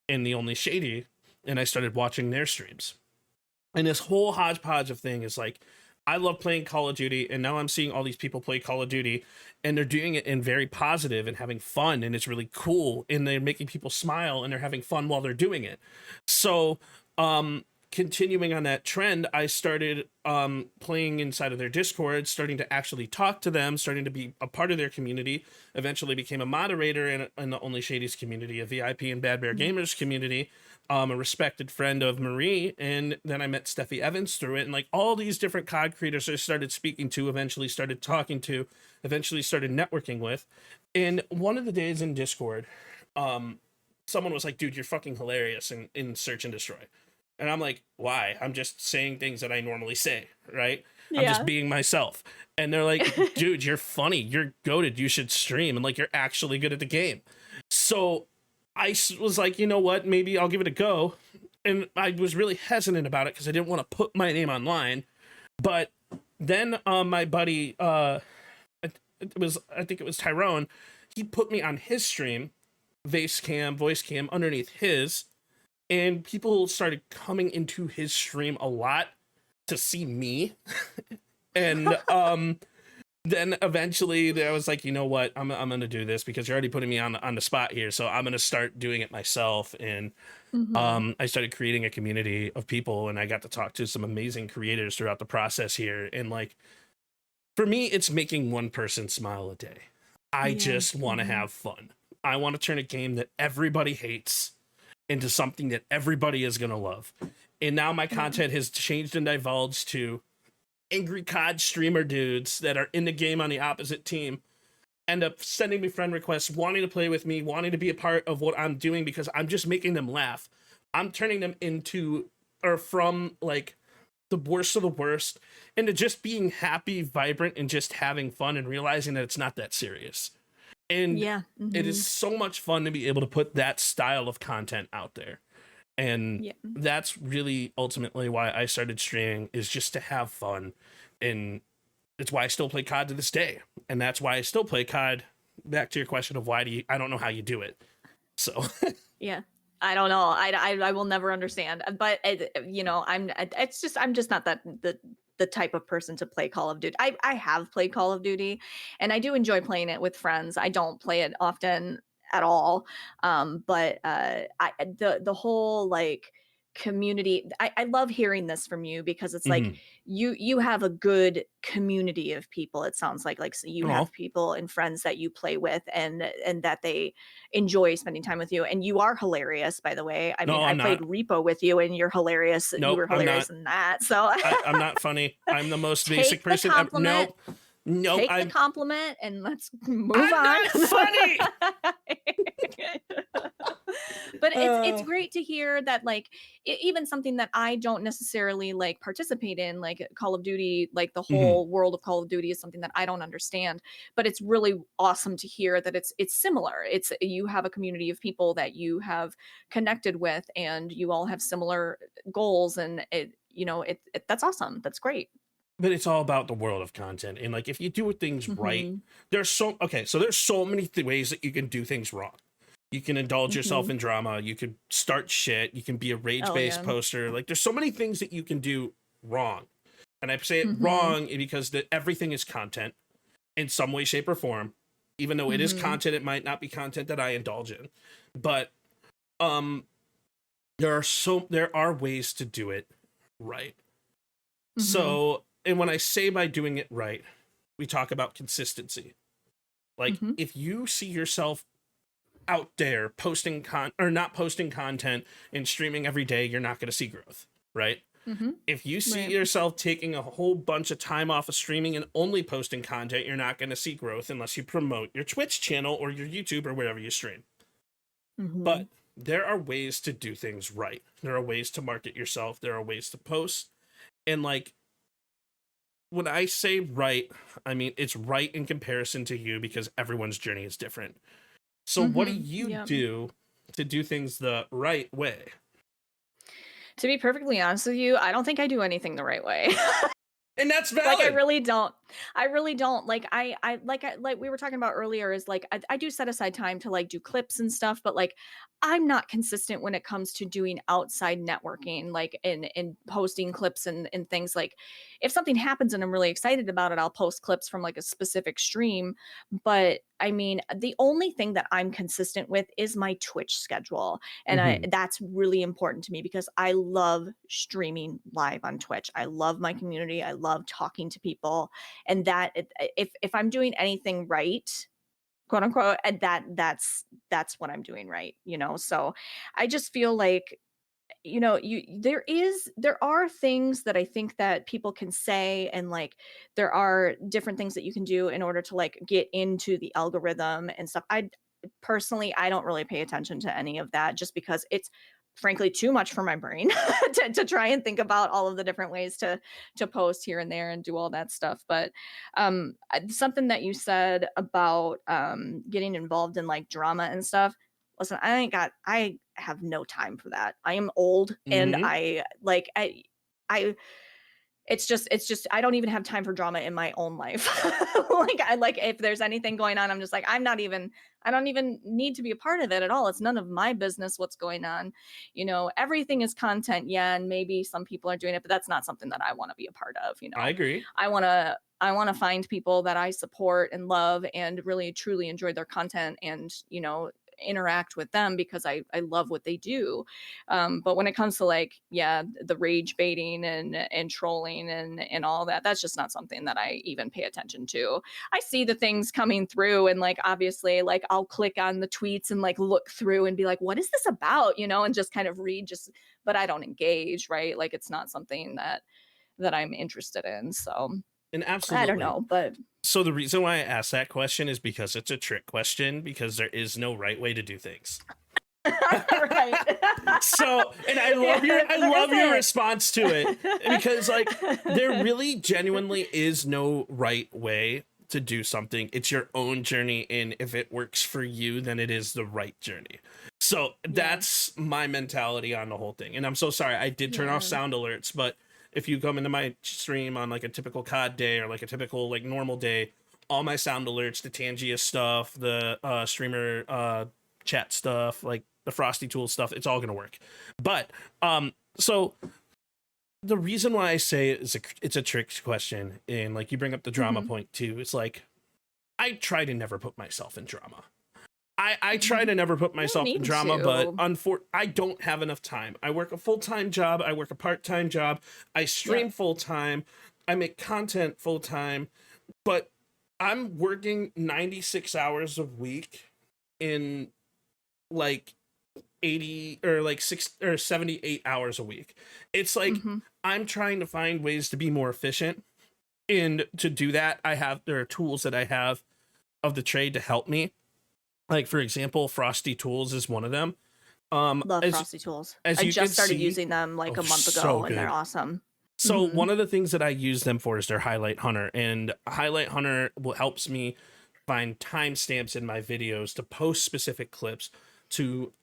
and The Only Shady, and I started watching their streams. And this whole hodgepodge of thing is like, I love playing Call of Duty, and now I'm seeing all these people play Call of Duty, and they're doing it in very positive and having fun, and it's really cool, and they're making people smile, and they're having fun while they're doing it. So continuing on that trend, I started playing inside of their Discord, starting to actually talk to them, starting to be a part of their community. Eventually became a moderator in the Only Shadies community, a VIP and Bad Bear Gamers community, a respected friend of Marie. And then I met Steffi Evans through it. And like all these different COD creators I started speaking to, eventually started talking to, eventually started networking with. And one of the days in Discord, someone was like, dude, you're fucking hilarious in Search and Destroy. And I'm like, why? I'm just saying things that I normally say, right? I'm just being myself. And they're like, dude, you're funny. You're goated. You should stream. And like, you're actually good at the game. So I was like, you know what? Maybe I'll give it a go. And I was really hesitant about it because I didn't want to put my name online. But then my buddy, I think it was Tyrone, he put me on his stream, voice cam underneath his. And people started coming into his stream a lot to see me. And then eventually I was like, you know what? I'm going to do this because you're already putting me on the spot here. So I'm going to start doing it myself. And I started creating a community of people, and I got to talk to some amazing creators throughout the process here. And like, for me, it's making one person smile a day. I just want to have fun. I want to turn a game that everybody hates into something that everybody is going to love. And now my content has changed and divulged to angry COD streamer dudes that are in the game on the opposite team, end up sending me friend requests, wanting to play with me, wanting to be a part of what I'm doing because I'm just making them laugh. I'm turning them into, or from like the worst of the worst, into just being happy, vibrant, and just having fun and realizing that it's not that serious. And it is so much fun to be able to put that style of content out there. And that's really ultimately why I started streaming, is just to have fun. And it's why I still play COD to this day. And that's why I still play COD. Back to your question of I don't know how you do it. So I don't know. I will never understand. But I'm just not the type of person to play Call of Duty. I have played Call of Duty, and I do enjoy playing it with friends. I don't play it often at all. But the whole like community, I love hearing this from you because it's like you have a good community of people. It sounds like so you have people and friends that you play with and that they enjoy spending time with you. And you are hilarious, by the way. I mean, I played Repo with you and you're hilarious. Nope, you were hilarious in that. So I'm not funny. I'm the most basic person ever. Nope. Take the compliment and let's move I'm on. not funny. But it's great to hear that like even something that I don't necessarily like participate in, like Call of Duty, like the whole world of Call of Duty is something that I don't understand. But it's really awesome to hear that it's similar. It's you have a community of people that you have connected with, and you all have similar goals, and that's awesome. That's great. But it's all about the world of content. And like, if you do things right, there's so many ways that you can do things wrong. You can indulge yourself in drama. You can start shit. You can be a rage-based poster. Like, there's so many things that you can do wrong. And I say it wrong because everything is content in some way, shape, or form. Even though it is content, it might not be content that I indulge in. But there are ways to do it right. So, and when I say by doing it right, we talk about consistency. Like, if you see yourself out there posting not posting content and streaming every day, you're not going to see growth, right? If you see yourself taking a whole bunch of time off of streaming and only posting content, you're not going to see growth unless you promote your Twitch channel or your YouTube or wherever you stream. But there are ways to do things right. There are ways to market yourself. There are ways to post. And like, when I say right, I mean it's right in comparison to you because everyone's journey is different. So what do you do to do things the right way? To be perfectly honest with you, I don't think I do anything the right way. And that's valid. Like, I really don't. I really don't like like we were talking about earlier is like I do set aside time to like do clips and stuff, but like I'm not consistent when it comes to doing outside networking, like in posting clips and things. Like if something happens and I'm really excited about it, I'll post clips from like a specific stream. But I mean, the only thing that I'm consistent with is my Twitch schedule. And Mhm. that's really important to me because I love streaming live on Twitch. I love my community. I love talking to people. And if I'm doing anything right, quote unquote, and that's what I'm doing right, you know. So I just feel like, you know, there are things that I think that people can say, and like there are different things that you can do in order to like get into the algorithm and stuff. I personally, I don't really pay attention to any of that just because it's frankly too much for my brain to try and think about all of the different ways to post here and there and do all that stuff. But something that you said about getting involved in like drama and stuff, listen, I have no time for that. I am old and Mhm. I it's just I don't even have time for drama in my own life. Like I like if there's anything going on, I'm just like I don't even need to be a part of it at all. It's none of my business what's going on. You know, everything is content, yeah, and maybe some people are doing it, but that's not something that I want to be a part of, you I know. agree. I want to find people that I support and love and really truly enjoy their content and, you know, interact with them because I love what they do. But when it comes to like, yeah, the rage baiting and trolling and all that, that's just not something that I even pay attention to. I see the things coming through and like obviously like I'll click on the tweets and like look through and be like, what is this about? You know, and just kind of read just, but I don't engage, right? Like it's not something that I'm interested in. So And I don't absolutely. know, but So the reason why I asked that question is because it's a trick question because there is no right way to do things. right. So, and Yeah, I there love your isn't. response to it because like there really genuinely is no right way to do something. It's your own journey, and if it works for you, then it is the right journey. So Yeah. that's my mentality on the whole thing. And I'm so sorry I did turn off Yeah. sound alerts, but if you come into my stream on like a typical COD day or like a typical like normal day, all my sound alerts, the Tangia stuff, the streamer chat stuff, like the Frosty Tool stuff, it's all gonna work. But so the reason why I say it's a trick question, and like you bring up the drama Mhm. point too, it's like I try to never put myself in drama. I try You to never put don't myself in need drama, but to. I don't have enough time. I work a full-time job, I work a part-time job, I Yeah. stream full-time, I make content full-time, but I'm working 96 hours a week in like 80 or like 6 or 78 hours a week. It's like Mhm. I'm trying to find ways to be more efficient. And to do that, there are tools that I have of the trade to help me. Like for example, Frosty Tools is one of them. Love Frosty Tools. As I you can just started see, using them like oh, a month so ago and they're good. awesome. So Mhm. one of the things that I use them for is their Highlight Hunter, and Highlight Hunter helps me find timestamps in my videos to post specific clips to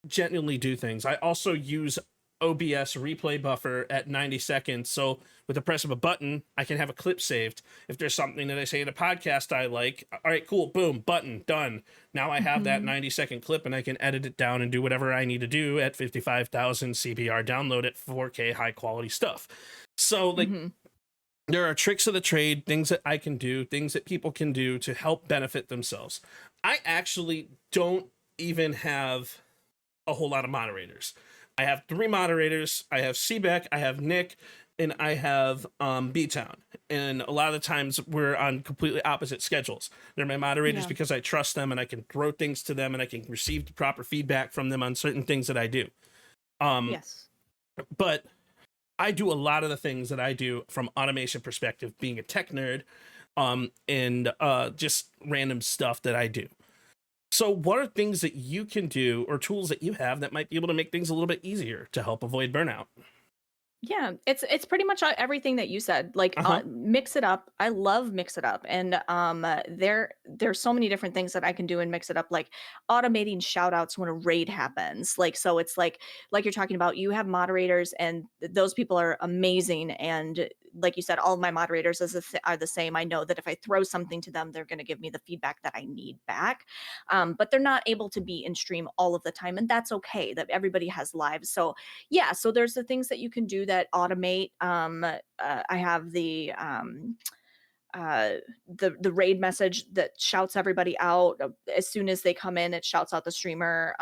genuinely do things. I also use OBS replay buffer at 90 seconds. So with the press of a button, I can have a clip saved. If there's something that I say in a podcast I like, all right, cool, boom, button, done. Now I have that Mhm. 90-second clip and I can edit it down and do whatever I need to do at 55,000 CBR, download it, 4K high quality stuff. So like Mhm. there are tricks of the trade, things that I can do, things that people can do to help benefit themselves. I actually don't even have a whole lot of moderators. I have 3 moderators. I have Seabeck, I have Nick, and I have B-Town. And a lot of the times we're on completely opposite schedules. They're my moderators Yeah. because I trust them and I can throw things to them and I can receive the proper feedback from them on certain things that I do. Um, Yes. but I do a lot of the things that I do from automation perspective, being a tech nerd, and just random stuff that I do. So, what are things that you can do or tools that you have that might be able to make things a little bit easier to help avoid burnout? Yeah, it's pretty much everything that you said. Like Uh huh. mix it up. I love mix it up, and there's so many different things that I can do and mix it up. Like automating shout outs when a raid happens. Like so, it's like you're talking about. You have moderators, and those people are amazing, and like you said, all of my moderators are the same. I know that if I throw something to them, they're going to give me the feedback that I need back. But they're not able to be in stream all of the time, and that's okay. That everybody has lives. So yeah, so there's the things that you can do that automate. I have the raid message that shouts everybody out as soon as they come in. It shouts out the streamer.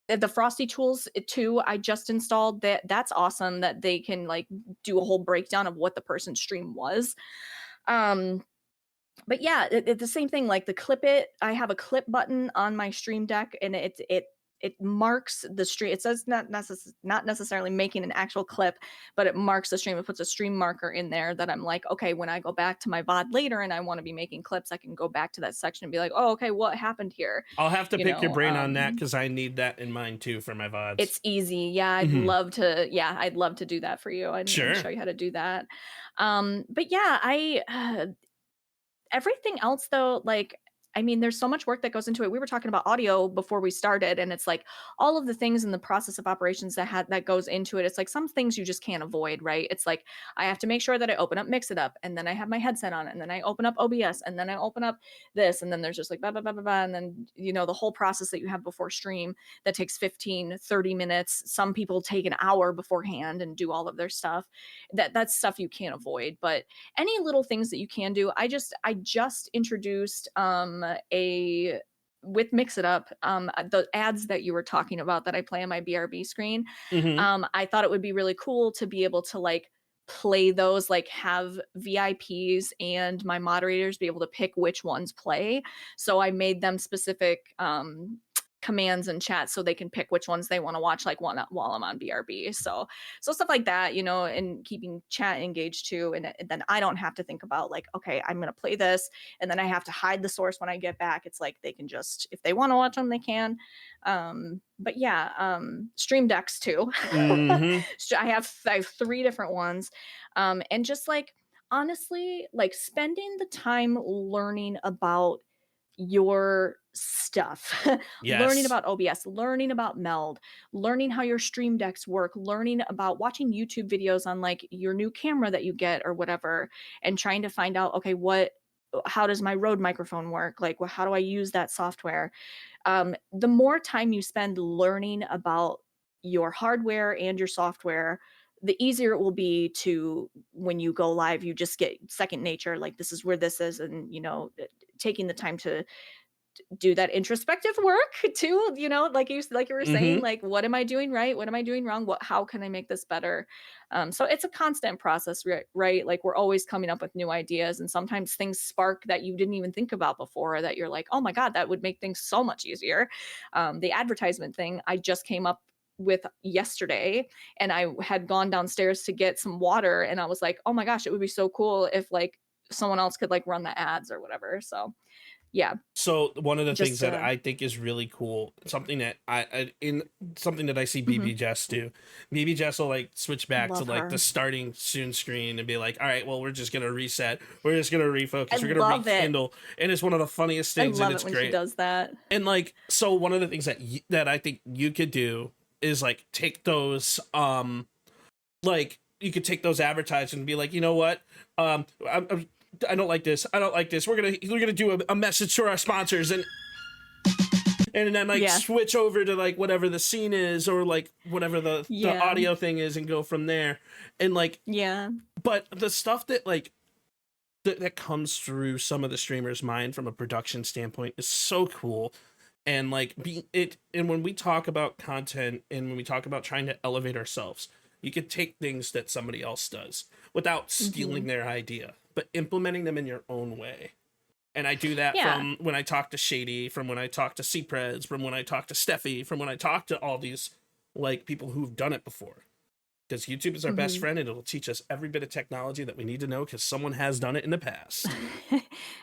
The Frosty tools too, I just installed. That's awesome that they can like do a whole breakdown of what the person's stream was. But yeah, the same thing, like the clip it. I have a clip button on my stream deck, and it marks the stream. It says not necessarily making an actual clip, but it marks the stream. It puts a stream marker in there that I'm like, okay, when I go back to my VOD later and I want to be making clips, I can go back to that section and be like, oh, okay, what happened here? I'll have to pick your brain on that because I need that in mind too for my VODs. It's easy. Yeah, I'd love to do that for you and show you how to do that. But yeah, everything else though, like, I mean, there's so much work that goes into it. We were talking about audio before we started, and it's like all of the things in the process of operations that goes into it. It's like some things you just can't avoid, right? It's like I have to make sure that I open up Mix It Up, and then I have my headset on, and then I open up OBS, and then I open up this, and then there's just like blah, blah, blah, blah, blah, and then, you know, the whole process that you have before stream that takes 15, 30 minutes. Some people take an hour beforehand and do all of their stuff. That's stuff you can't avoid, but any little things that you can do. I just introduced with Mix It Up, the ads that you were talking about that I play on my BRB screen. I thought it would be really cool to be able to like play those, like have VIPs and my moderators be able to pick which ones play. So I made them specific commands and chat so they can pick which ones they want to watch, like while I'm on BRB. So stuff like that, you know, and keeping chat engaged too. And then I don't have to think about like, okay, I'm going to play this and then I have to hide the source when I get back. It's like they can just, if they want to watch them, they can. But yeah, stream decks too. I have 3 different ones. And just like, honestly, like spending the time learning about your stuff, learning about OBS, learning about Meld, learning how your stream decks work, learning about watching YouTube videos on like your new camera that you get or whatever, and trying to find out, okay, how does my Rode microphone work? Like, well, how do I use that software? The more time you spend learning about your hardware and your software, the easier it will be to, when you go live, you just get second nature. Like, this is where this is. And, you know, taking the time to do that introspective work too, you know, like you were saying, like, what am I doing right? What am I doing wrong? How can I make this better? So it's a constant process, right? Like, we're always coming up with new ideas, and sometimes things spark that you didn't even think about before, that you're like, oh my God, that would make things so much easier. The advertisement thing I just came up with yesterday, and I had gone downstairs to get some water, and I was like, oh my gosh, it would be so cool if like someone else could like run the ads or whatever. So yeah. So one of the things that I think is really cool, something that I see BB Jess do. BB Jess will like switch back to like the starting soon screen and be like, all right, well, we're just gonna reset. We're just gonna refocus. We're gonna rekindle. And it's one of the funniest things. I love and it's it when great. she does that. And like, so one of the things that I think you could do is like take those like you could take those advertisements and be like, you know what, I don't like this. We're gonna do a message to our sponsors and then like switch over to like whatever the scene is, or like whatever the audio thing is, and go from there. And like but the stuff that like that comes through some of the streamers' mind from a production standpoint is so cool. And like and when we talk about content and when we talk about trying to elevate ourselves, you could take things that somebody else does without stealing their idea, but implementing them in your own way. And I do that from when I talk to Shady, from when I talk to C-Preds, from when I talk to Steffi, from when I talk to all these like people who've done it before. Because YouTube is our best friend, and it'll teach us every bit of technology that we need to know because someone has done it in the past.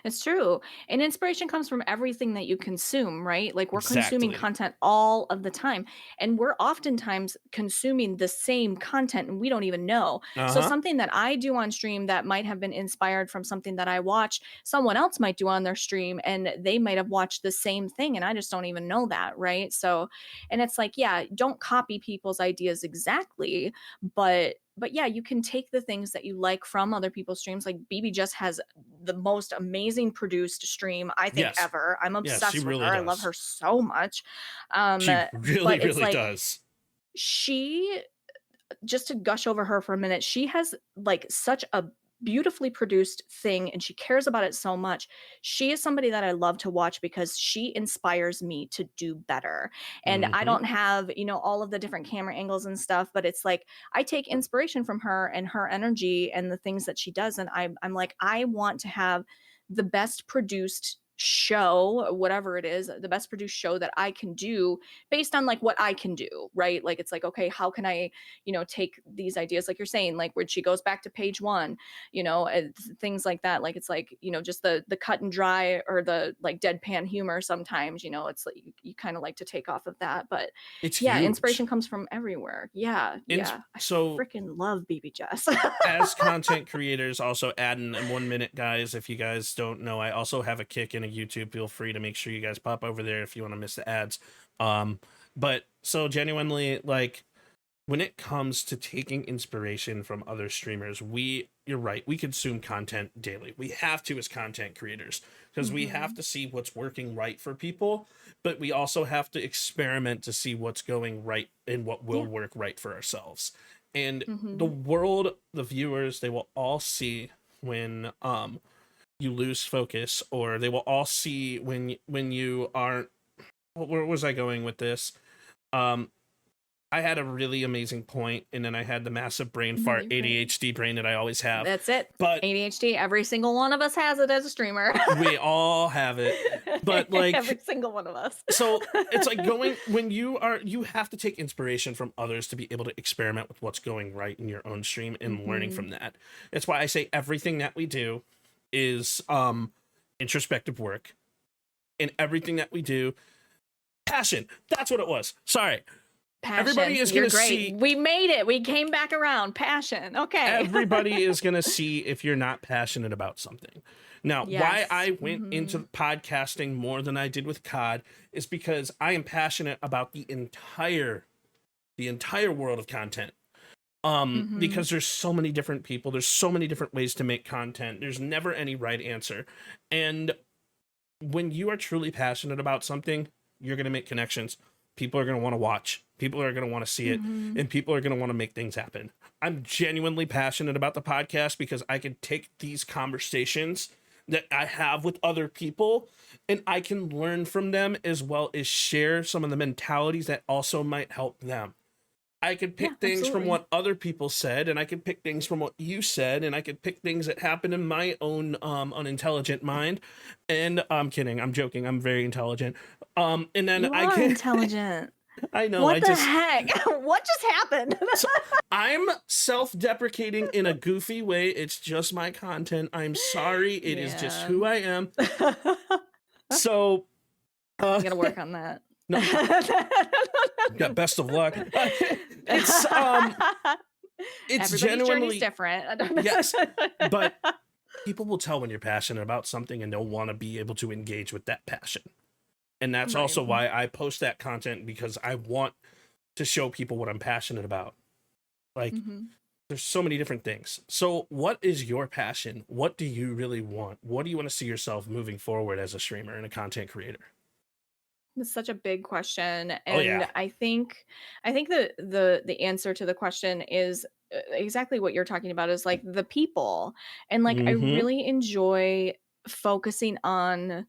It's true. And inspiration comes from everything that you consume, right? Like, we're consuming content all of the time, and we're oftentimes consuming the same content and we don't even know. So something that I do on stream that might have been inspired from something that I watched, someone else might do on their stream, and they might have watched the same thing, and I just don't even know that, right? So, and it's like, don't copy people's ideas exactly, But yeah, you can take the things that you like from other people's streams. Like BB just has the most amazing produced stream I think Yes. ever. I'm Yes, she obsessed with really her. I love does. her so much. She really, But it's really like does. she, just to gush over her for a minute, she has like such a beautifully produced thing and she cares about it so much. She is somebody that I love to watch because she inspires me to do better. And I Mhm. don't have, all of the different camera angles and stuff, but it's like I take inspiration from her and her energy and the things that she does. And I'm like, I want to have the best produced show, whatever it is, the best produced show that I can do based on like what I can do, right? Like it's like, okay, how can I, take these ideas, like you're saying, like where she goes back to page one, things like that. Like it's like, just the cut and dry or the like deadpan humor sometimes, it's like you kind of like to take off of that. But It's yeah, huge. inspiration comes from everywhere. Yeah. I So freaking love BB Jess. as content creators, also adding in 1 minute, guys, if you guys don't know, I also have a kick in a YouTube. Feel free to make sure you guys pop over there if you want to miss the ads. But so genuinely, like, when it comes to taking inspiration from other streamers, you're right, we consume content daily. We have to as content creators because we have to see what's working right for people, but we also have to experiment to see what's going right and what will work right for ourselves. And the world, the viewers, they will all see when you lose focus, or they will all see when you aren't. Where was I going with this? I had a really amazing point, and then I had the massive brain fart ADHD brain that I always have. That's it. But ADHD, every single one of us has it as a streamer. we all have it. But like every single one of us. So it's like when you have to take inspiration from others to be able to experiment with what's going right in your own stream and learning from that. That's why I say everything that we do is introspective work, and everything that we do, passion. That's what it was. Sorry. Passion. Everybody is going to see. We made it. We came back around. Passion. Okay. Everybody is going to see if you're not passionate about something. Now, why I went into podcasting more than I did with COD is because I am passionate about the entire world of content. Because there's so many different people, there's so many different ways to make content. There's never any right answer. And when you are truly passionate about something, you're going to make connections. People are going to want to watch. People are going to want to see it. And people are going to want to make things happen. I'm genuinely passionate about the podcast because I can take these conversations that I have with other people and I can learn from them, as well as share some of the mentalities that also might help them. I could pick things from what other people said, and I could pick things from what you said, and I could pick things that happen in my own unintelligent mind. And I'm kidding. I'm joking. I'm very intelligent. And then You I are can intelligent. I know. What the heck? What just happened? So, I'm self-deprecating in a goofy way. It's just my content. I'm sorry. It is just who I am. So I'm gonna work on that. No, yeah, best of luck. It's Everybody's genuinely journey's different. Yes, but people will tell when you're passionate about something, and they'll want to be able to engage with that passion. And that's also why I post that content, because I want to show people what I'm passionate about. Like, there's so many different things. So what is your passion? What do you really want? What do you want to see yourself moving forward as a streamer and a content creator? It's such a big question, and I think the answer to the question is exactly what you're talking about, is like the people. And like I really enjoy focusing on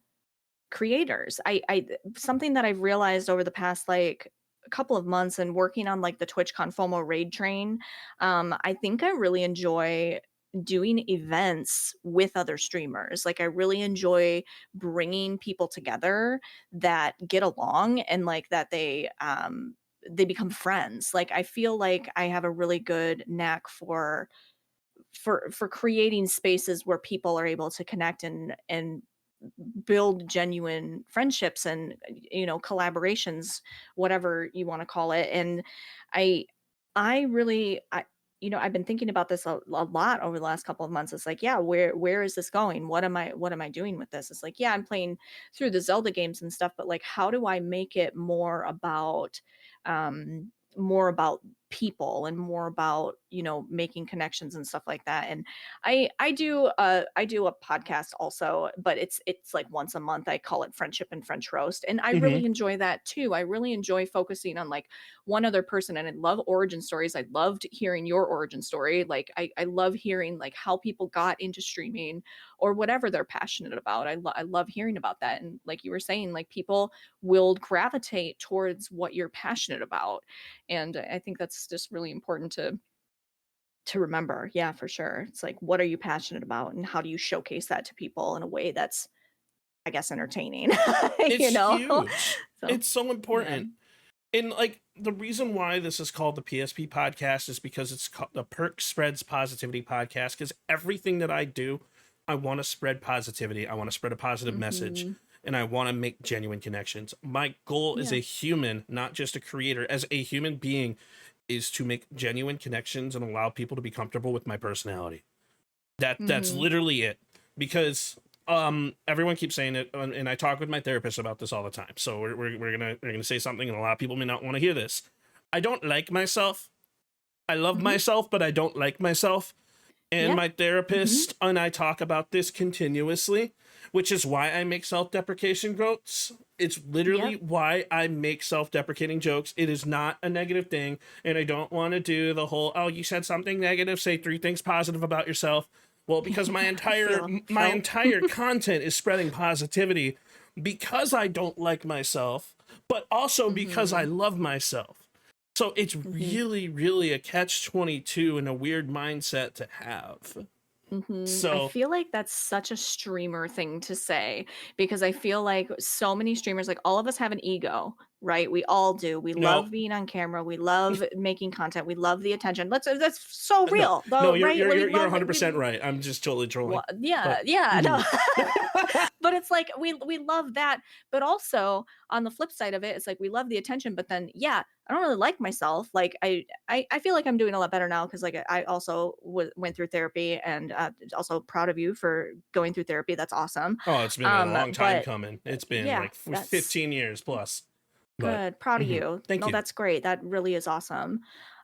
creators. I something that I've realized over the past like a couple of months and working on like the TwitchCon FOMO raid train, I think I really enjoy doing events with other streamers. Like I really enjoy bringing people together that get along and like that they become friends. Like I feel like I have a really good knack for creating spaces where people are able to connect and build genuine friendships and collaborations, whatever you want to call it. And I really I've been thinking about this a lot over the last couple of months. It's like, yeah, where is this going? What am I doing with this? It's like, yeah, I'm playing through the Zelda games and stuff, but like how do I make it more about people and more about, you know, making connections and stuff like that. And I do a podcast also, but it's like once a month. I call it Friendship and French Roast, and I Mhm. really enjoy that too. I really enjoy focusing on like one other person, and I love origin stories. I loved hearing your origin story. Like I love hearing like how people got into streaming or whatever they're passionate about. I love hearing about that. And like you were saying, like people will gravitate towards what you're passionate about. And I think that's just really important to remember. Yeah, for sure. It's like, what are you passionate about, and how do you showcase that to people in a way that's, I guess, entertaining, It's you know? huge. So, It's so yeah. important. And like the reason why this is called the PSP podcast is because it's called the Perc Spreads Positivity podcast. Because everything that I do, I want to spread positivity. I want to spread a positive message, Mhm. and I want to make genuine connections. My goal as Yeah. a human, not just a creator, as a human being, is to make genuine connections and allow people to be comfortable with my personality. That's Mhm. literally it. Because everyone keeps saying it, and I talk with my therapist about this all the time. So we're gonna say something, and a lot of people may not want to hear this. I don't like myself. I love Mhm. myself, but I don't like myself. And Yeah. my Mhm. therapist and I talk about this continuously, which is why I make self-deprecation jokes. It's literally Yep. why I make self-deprecating jokes. It is not a negative thing, and I don't want to do the whole, oh, you said something negative, say 3 things positive about yourself. Well, because my entire my Felt. entire content is spreading positivity because I don't like myself, but also because I Mhm. love myself. So it's Mhm. really, really a catch-22 and a weird mindset to have. I So feel like that's such a streamer thing to say, because I feel like so many streamers, like all of us have an ego, right? We all do. We no, love being on camera. We love making content. We love the attention. That's so no, real, no, though, you're right? you're We you're you're love it. 100% right. I'm just totally trolling, Well, yeah, but yeah, no. mhm. But it's like we love that, but also on the flip side of it, it's like we love the attention, but then yeah, I don't really like myself. Like I feel like I'm doing a lot better now, because like I also went through therapy, and also proud of you for going through therapy. That's awesome. Oh, it's been a long time But coming. It's been yeah, like that's 15 years plus. But good. Proud of mhm. you. Thank No, you. that's great. That really is awesome.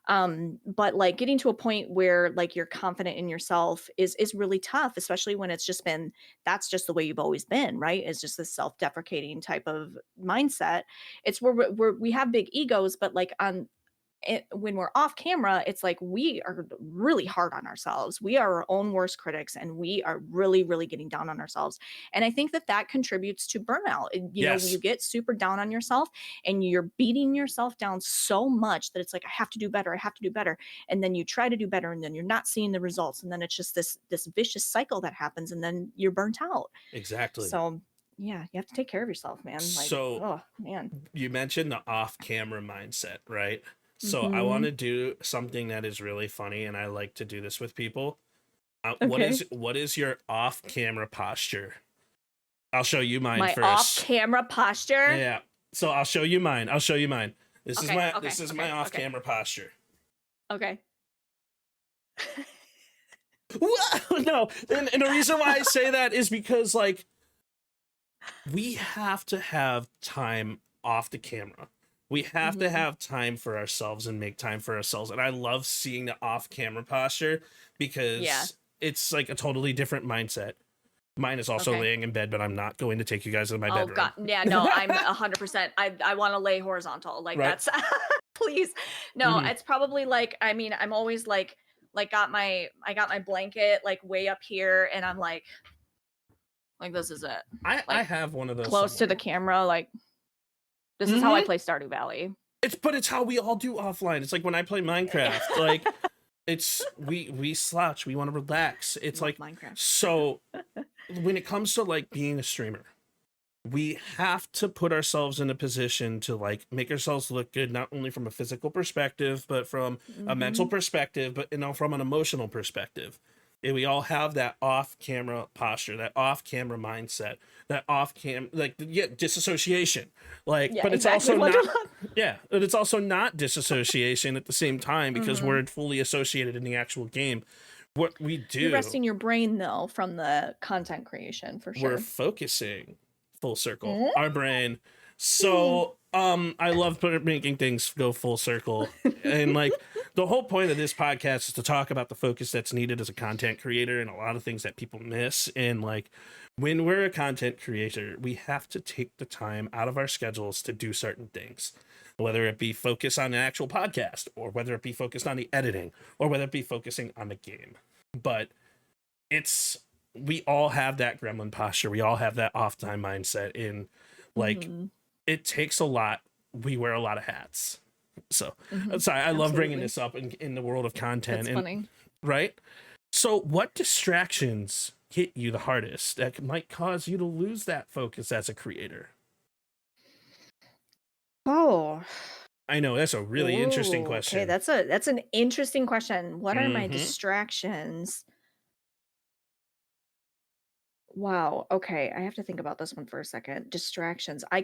But like getting to a point where like you're confident in yourself is really tough, especially when it's just been, that's just the way you've always been, right? It's just this self-deprecating type of mindset. It's where we have big egos, but like on when we're off camera, it's like we are really hard on ourselves. We are our own worst critics, and we are really, really getting down on ourselves. And I think that that contributes to burnout. You know, you Yes, get super down on yourself, and you're beating yourself down so much that it's like, I have to do better. I have to do better. And then you try to do better, and then you're not seeing the results. And then it's just this vicious cycle that happens, and then you're burnt out. exactly. So yeah, you have to take care of yourself, man. Like, So oh man. you mentioned the off-camera mindset, right? So I want Hmm. to do something that is really funny, and I like to do this with people. What Okay. is your off-camera posture? I'll show you mine My first. off-camera posture. Yeah. So I'll show you mine. I'll show you mine. This is Okay, my okay, this is my okay, okay, off-camera posture. okay. No, and the reason why I say that is because like we have to have time off the camera. We have to Mhm. have time for ourselves and make time for ourselves. And I love seeing the off-camera posture Yeah. because it's like a totally different mindset. Mine is also Okay. laying in bed, but I'm not going to take you guys to my Oh bedroom. God. Yeah. No. I'm 100%. I want to lay horizontal. Like Right? that's. Please. No. Mhm. It's probably like. I mean, I'm always like I got my blanket like way up here, and I'm like this is it. I Like have one of those close to the somewhere. camera. Like this is how I Hmm. play Stardew Valley. It's how we all do offline. It's like when I play Minecraft. Like it's we slouch. We want to relax. It's Love like Minecraft. so when it comes to like being a streamer, we have to put ourselves in a position to like make ourselves look good, not only from a physical perspective, but from a mental Hmm. perspective, but from an emotional perspective. And we all have that off-camera posture, that off-camera mindset, that like yeah, disassociation. Like, Yeah. but it's Exactly. also not Wonderland. yeah, but it's also not disassociation at the same time because Hmm. we're fully associated in the actual game. What we You're do, resting your brain though from the content creation for we're sure. focusing full circle Mm. our brain. So I love making things go full circle, and like the whole point of this podcast is to talk about the focus that's needed as a content creator and a lot of things that people miss. And like, when we're a content creator, we have to take the time out of our schedules to do certain things, whether it be focus on an actual podcast, or whether it be focused on the editing, or whether it be focusing on the game. But we all have that gremlin posture. We all have that off time mindset. And like, it takes a lot. We wear a lot of hats. So I'm sorry. I love bringing this up in the world of content. That's funny. Right. So what distractions hit you the hardest that might cause you to lose that focus as a creator? Oh, I know that's a really interesting question. Okay, that's an interesting question. What are my distractions? Wow. Okay, I have to think about this one for a second. Distractions. I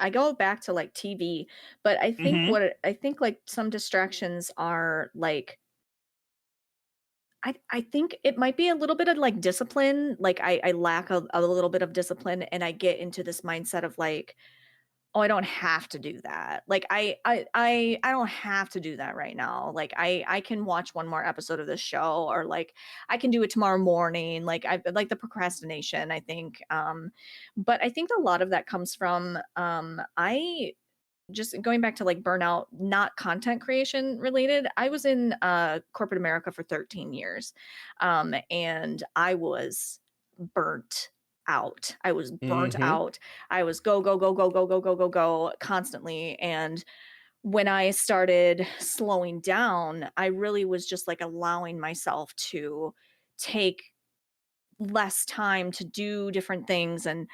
go back to like TV, but I think I think like some distractions are like I think it might be a little bit of like discipline. Like I lack a little bit of discipline, and I get into this mindset of like, oh, I don't have to do that. Like I don't have to do that right now. Like I can watch one more episode of this show, or like I can do it tomorrow morning. Like I like the procrastination, I think. But I think a lot of that comes from I just going back to like burnout, not content creation related. I was in corporate America for 13 years. And I was burnt out. I was burnt out. I was go, go, go, go, go, go, go, go, go constantly. And when I started slowing down, I really was just like allowing myself to take less time to do different things. And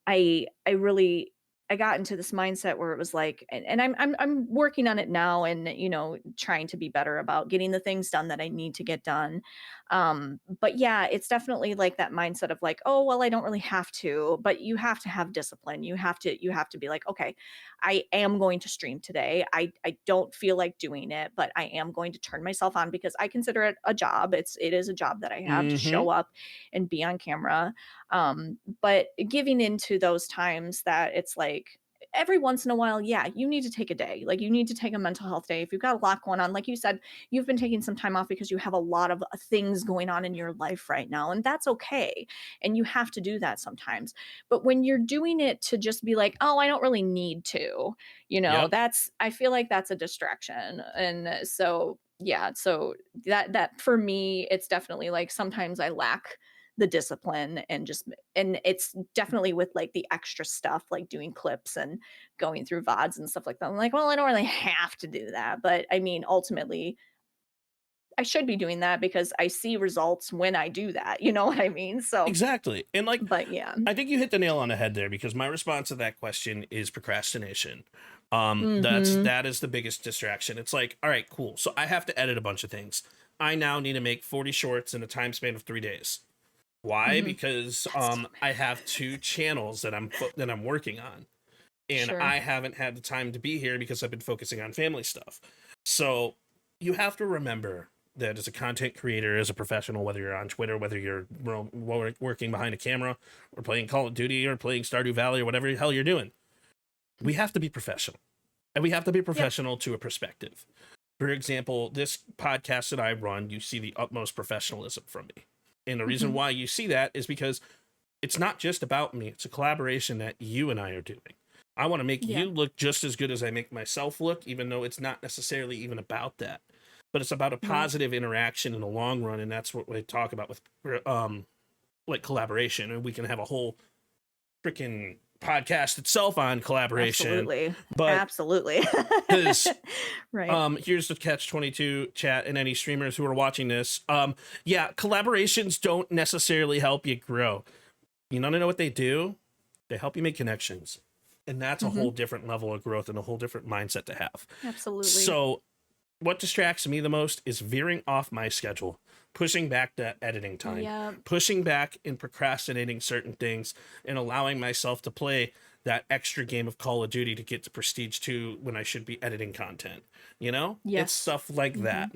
I really I got into this mindset where it was like, and I'm working on it now, and you know, trying to be better about getting the things done that I need to get done. But yeah, it's definitely like that mindset of like, oh well, I don't really have to, but you have to have discipline. You have to be like, okay, I am going to stream today. I don't feel like doing it, but I am going to turn myself on because I consider it a job. It is a job that I have to show up and be on camera. But giving into those times that it's like every once in a while, yeah, you need to take a day. Like you need to take a mental health day. If you've got a lot going on, like you said, you've been taking some time off because you have a lot of things going on in your life right now, and that's okay. And you have to do that sometimes. But when you're doing it to just be like, oh, I don't really need to, you know, I feel like that's a distraction. And so yeah, so that for me, it's definitely like sometimes I lack the discipline, and it's definitely with like the extra stuff like doing clips and going through VODs and stuff like that. I'm like, well, I don't really have to do that, but I mean, ultimately I should be doing that because I see results when I do that. You know what I mean? So Exactly. And like, but yeah, I think you hit the nail on the head there, because my response to that question is procrastination. That is the biggest distraction. It's like, all right, cool. So I have to edit a bunch of things. I now need to make 40 shorts in a time span of 3 days. Why? Because I have 2 channels that I'm working on, and I haven't had the time to be here because I've been focusing on family stuff. So you have to remember that as a content creator, as a professional, whether you're on Twitter, whether you're working behind a camera, or playing Call of Duty, or playing Stardew Valley, or whatever the hell you're doing, we have to be professional, and we have to be professional to a perspective. For example, this podcast that I run, you see the utmost professionalism from me. And the reason why you see that is because it's not just about me. It's a collaboration that you and I are doing. I want to make you look just as good as I make myself look, even though it's not necessarily even about that. But it's about a positive interaction in the long run. And that's what we talk about with like collaboration. And we can have a whole freaking podcast itself on collaboration. Absolutely. But absolutely. Right. Here's the catch-22 chat and any streamers who are watching this. Collaborations don't necessarily help you grow. You want to know what they do? They help you make connections. And that's a whole different level of growth and a whole different mindset to have. Absolutely. So what distracts me the most is veering off my schedule, pushing back that editing time, pushing back and procrastinating certain things, and allowing myself to play that extra game of Call of Duty to get to Prestige 2 when I should be editing content. You know? It's stuff like that.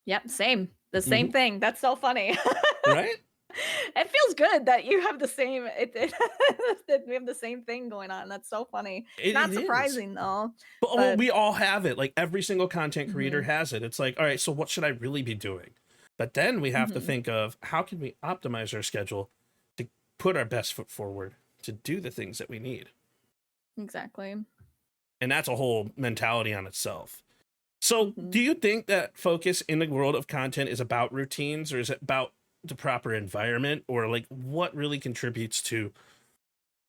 Yep, same. The same thing. That's so funny. Right? It feels good that you have the same that we have the same thing going on. That's so funny. It Not is. surprising though. But well, But we all have it. Like every single content creator Mhm. has it. It's like, all right, so what should I really be doing? But then we have to Mhm. think of how can we optimize our schedule to put our best foot forward to do the things that we need. Exactly. And that's a whole mentality on itself. So, Mhm. do you think that focus in the world of content is about routines, or is it about the proper environment, or like what really contributes to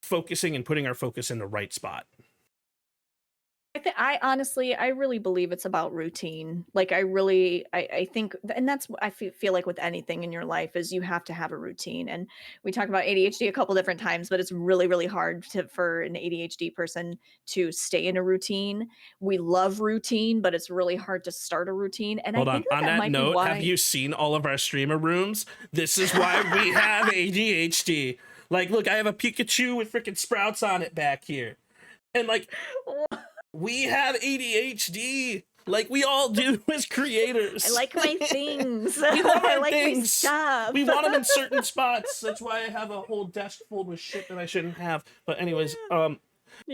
focusing and putting our focus in the right spot? I honestly, I really believe it's about routine. Like I think, and that's what I feel like with anything in your life is you have to have a routine. And we talked about ADHD a couple different times, but it's really, really hard for an ADHD person to stay in a routine. We love routine, but it's really hard to start a routine. And I Hold on. think that On that that might be note, have why. you seen all of our streamer rooms? This is why we have ADHD. Like, look, I have a Pikachu with freaking sprouts on it back here. And like, we have ADHD. Like we all do as creators. I like my things. We love I our like my things. stuff. We want them in certain spots. That's why I have a whole desk full with shit that I shouldn't have. But anyways, Yeah.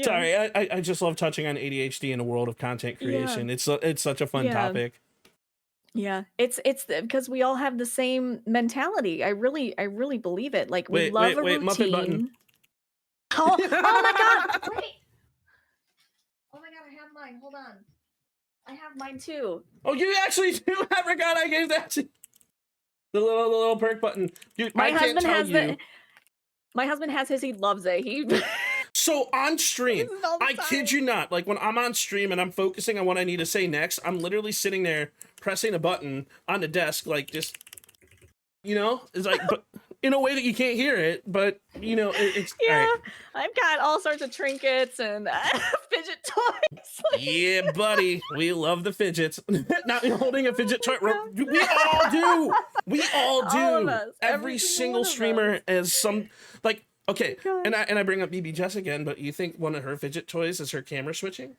sorry, I just love touching on ADHD in the world of content creation. It's such a fun Yeah. topic. Yeah, it's because we all have the same mentality. I really believe it. Like we Wait, love a Muffin Button. routine. Oh, oh my god! Wait. Oh my god, I have mine. Hold on. I have mine too. Oh, you actually do. I forgot I gave that to the little perk button. Dude, My I can't husband tell has you. my husband has his. He loves it. He So on stream, uses it all the I kid time. you not, like when I'm on stream and I'm focusing on what I need to say next, I'm literally sitting there pressing a button on the desk, like just, it's like, but in a way that you can't hear it, but it's all Yeah, right. I've got all sorts of trinkets and fidget toys. Yeah, buddy, we love the fidgets. Not holding a fidget toy. Oh, We all do. We all do. All of us. Every Every single one of streamer us. has some like. Okay, God. and I bring up BB Jess again, but you think one of her fidget toys is her camera switching?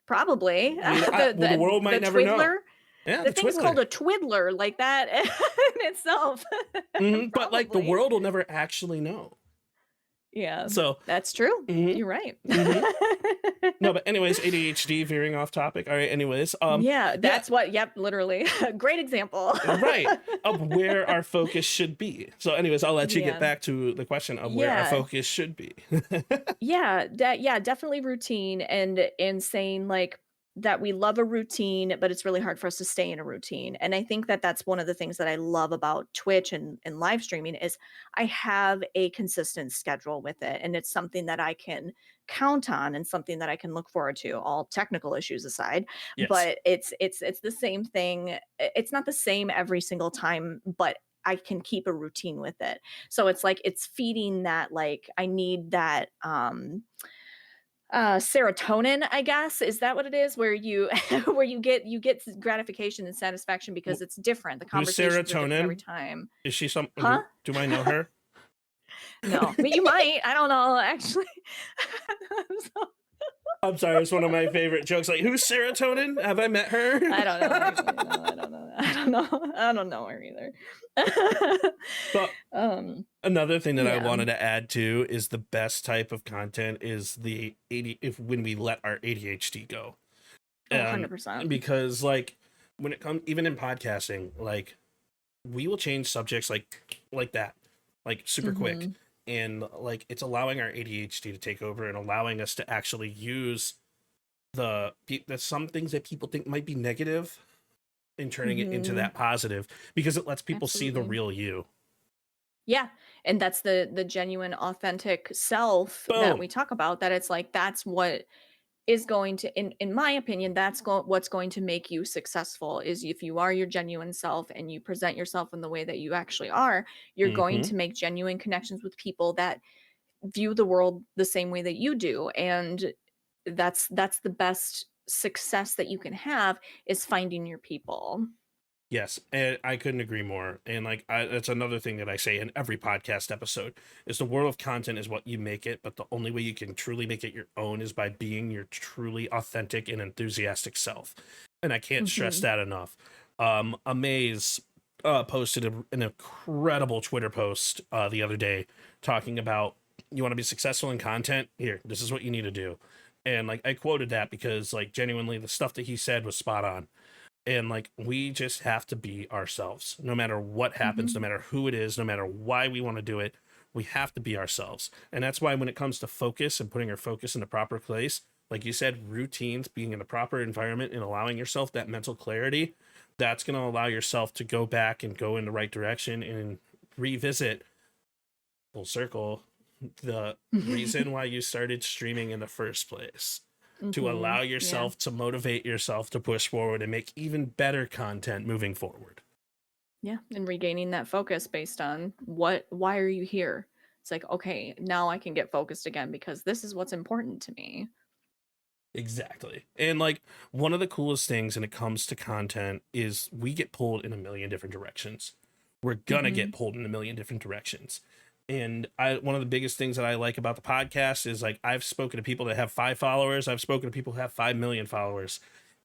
Probably. The world might never know. twiddler. Yeah, The the thing's twiddler. called a twiddler, like that in itself. But like the Probably. world will never actually know. Yeah, So that's true. Mhm. You're right. no, but anyways, ADHD veering off topic. All right, anyways, Yeah, that's what. Yep, literally. Great example. right of where our focus should be. So, anyways, I'll let you Yeah. get back to the question of where our Yeah. focus should be. Yeah, definitely routine and saying like that we love a routine, but it's really hard for us to stay in a routine. And I think that that's one of the things that I love about Twitch and live streaming is I have a consistent schedule with it, and it's something that I can count on and something that I can look forward to. All technical issues aside, Yes. but it's the same thing. It's not the same every single time, but I can keep a routine with it. So it's like it's feeding that like I need that serotonin, I guess. Is that what it is? Where you where you get gratification and satisfaction because it's different. The Who's conversations are different every serotonin? time. Is she some? Huh? Do I know her? No, but you might. I don't know, actually. So, I'm sorry, it's one of my favorite jokes. Like, who's serotonin? Have I met her? I don't know. Actually, no, I don't know. I don't know. I don't know her either. But another thing that I yeah. wanted to add to is the best type of content is the when we let our ADHD go. Oh, 100%. Because like when it comes even in podcasting, like we will change subjects like that, like super quick. Mhm. And like it's allowing our ADHD to take over and allowing us to actually use the some things that people think might be negative and turning it into Mhm. that positive because it lets people see the Absolutely. real you. Yeah, and that's the genuine, authentic self Boom. that we talk about. That it's like that's what is going to, in my opinion, that's what's going to make you successful. Is if you are your genuine self and you present yourself in the way that you actually are, you're going Mhm. to make genuine connections with people that view the world the same way that you do, and that's the best success that you can have is finding your people. Yes, and I couldn't agree more. And like, that's another thing that I say in every podcast episode is the world of content is what you make it, but the only way you can truly make it your own is by being your truly authentic and enthusiastic self. And I can't stress Mhm. that enough. Amaze posted an incredible Twitter post the other day talking about, you want to be successful in content? Here, this is what you need to do. And like, I quoted that because like genuinely the stuff that he said was spot on. And like, we just have to be ourselves no matter what happens, no matter who it is, no matter why we want to do it. We have to be ourselves. And that's why when it comes to focus and putting our focus in the proper place, like you said, routines, being in the proper environment and allowing yourself that mental clarity, that's going to allow yourself to go back and go in the right direction and revisit, full circle, the reason why you started streaming in the first place. To allow yourself to motivate yourself to push forward and make even better content moving forward. Yeah, and regaining that focus based on why are you here? It's like, okay, now I can get focused again because this is what's important to me. Exactly. And like, one of the coolest things when it comes to content is we get pulled in a million different directions. We're gonna get pulled in a million different directions. And one of the biggest things that I like about the podcast is like, I've spoken to people that have 5 followers. I've spoken to people who have 5 million followers,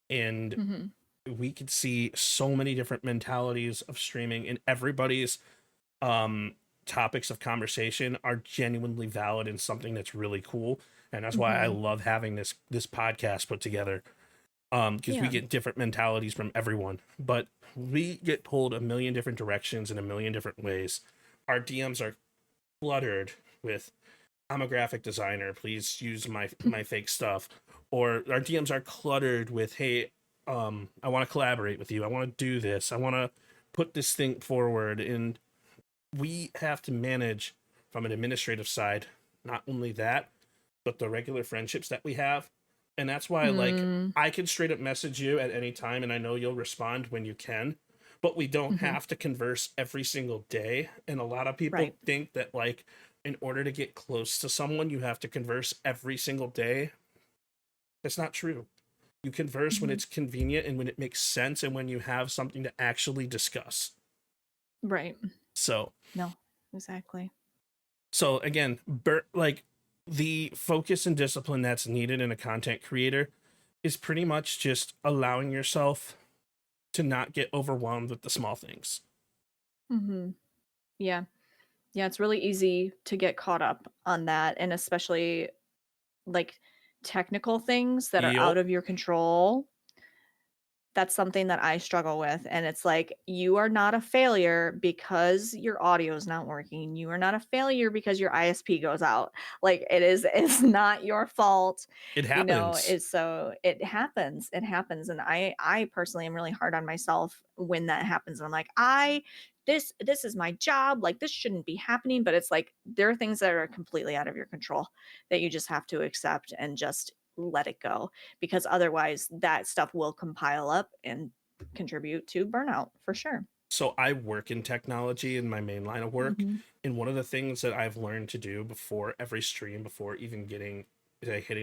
and we could see so many different mentalities of streaming, and everybody's topics of conversation are genuinely valid and something that's really cool. And that's why I love having this podcast put together. Because we get different mentalities from everyone, but we get pulled a million different directions in a million different ways. Our DMs are cluttered with, I'm a graphic designer, please use my fake stuff. Or our DMs are cluttered with, hey, I want to collaborate with you. I want to do this. I want to put this thing forward. And we have to manage from an administrative side, not only that, but the regular friendships that we have. And that's why, like, I can straight up message you at any time, and I know you'll respond when you can, but we don't have to converse every single day. And a lot of people think that, like, in order to get close to someone, you have to converse every single day. That's not true. You converse when it's convenient and when it makes sense and when you have something to actually discuss. Right. So. No, exactly. So, again, like, the focus and discipline that's needed in a content creator is pretty much just allowing yourself to not get overwhelmed with the small things. Yeah. Yeah, it's really easy to get caught up on that, and especially like technical things that are out Yup. of your control. That's something that I struggle with. And it's like, you are not a failure because your audio is not working. You are not a failure because your ISP goes out. Like, it's not your fault. It You know, happens. it's so it happens. It happens. And I personally am really hard on myself when that happens. And I'm like, this is my job. Like, this shouldn't be happening. But it's like, there are things that are completely out of your control that you just have to accept and just let it go, because otherwise that stuff will compile up and contribute to burnout for sure. So I work in technology in my main line of work. And one of the things that I've learned to do before every stream, before even hitting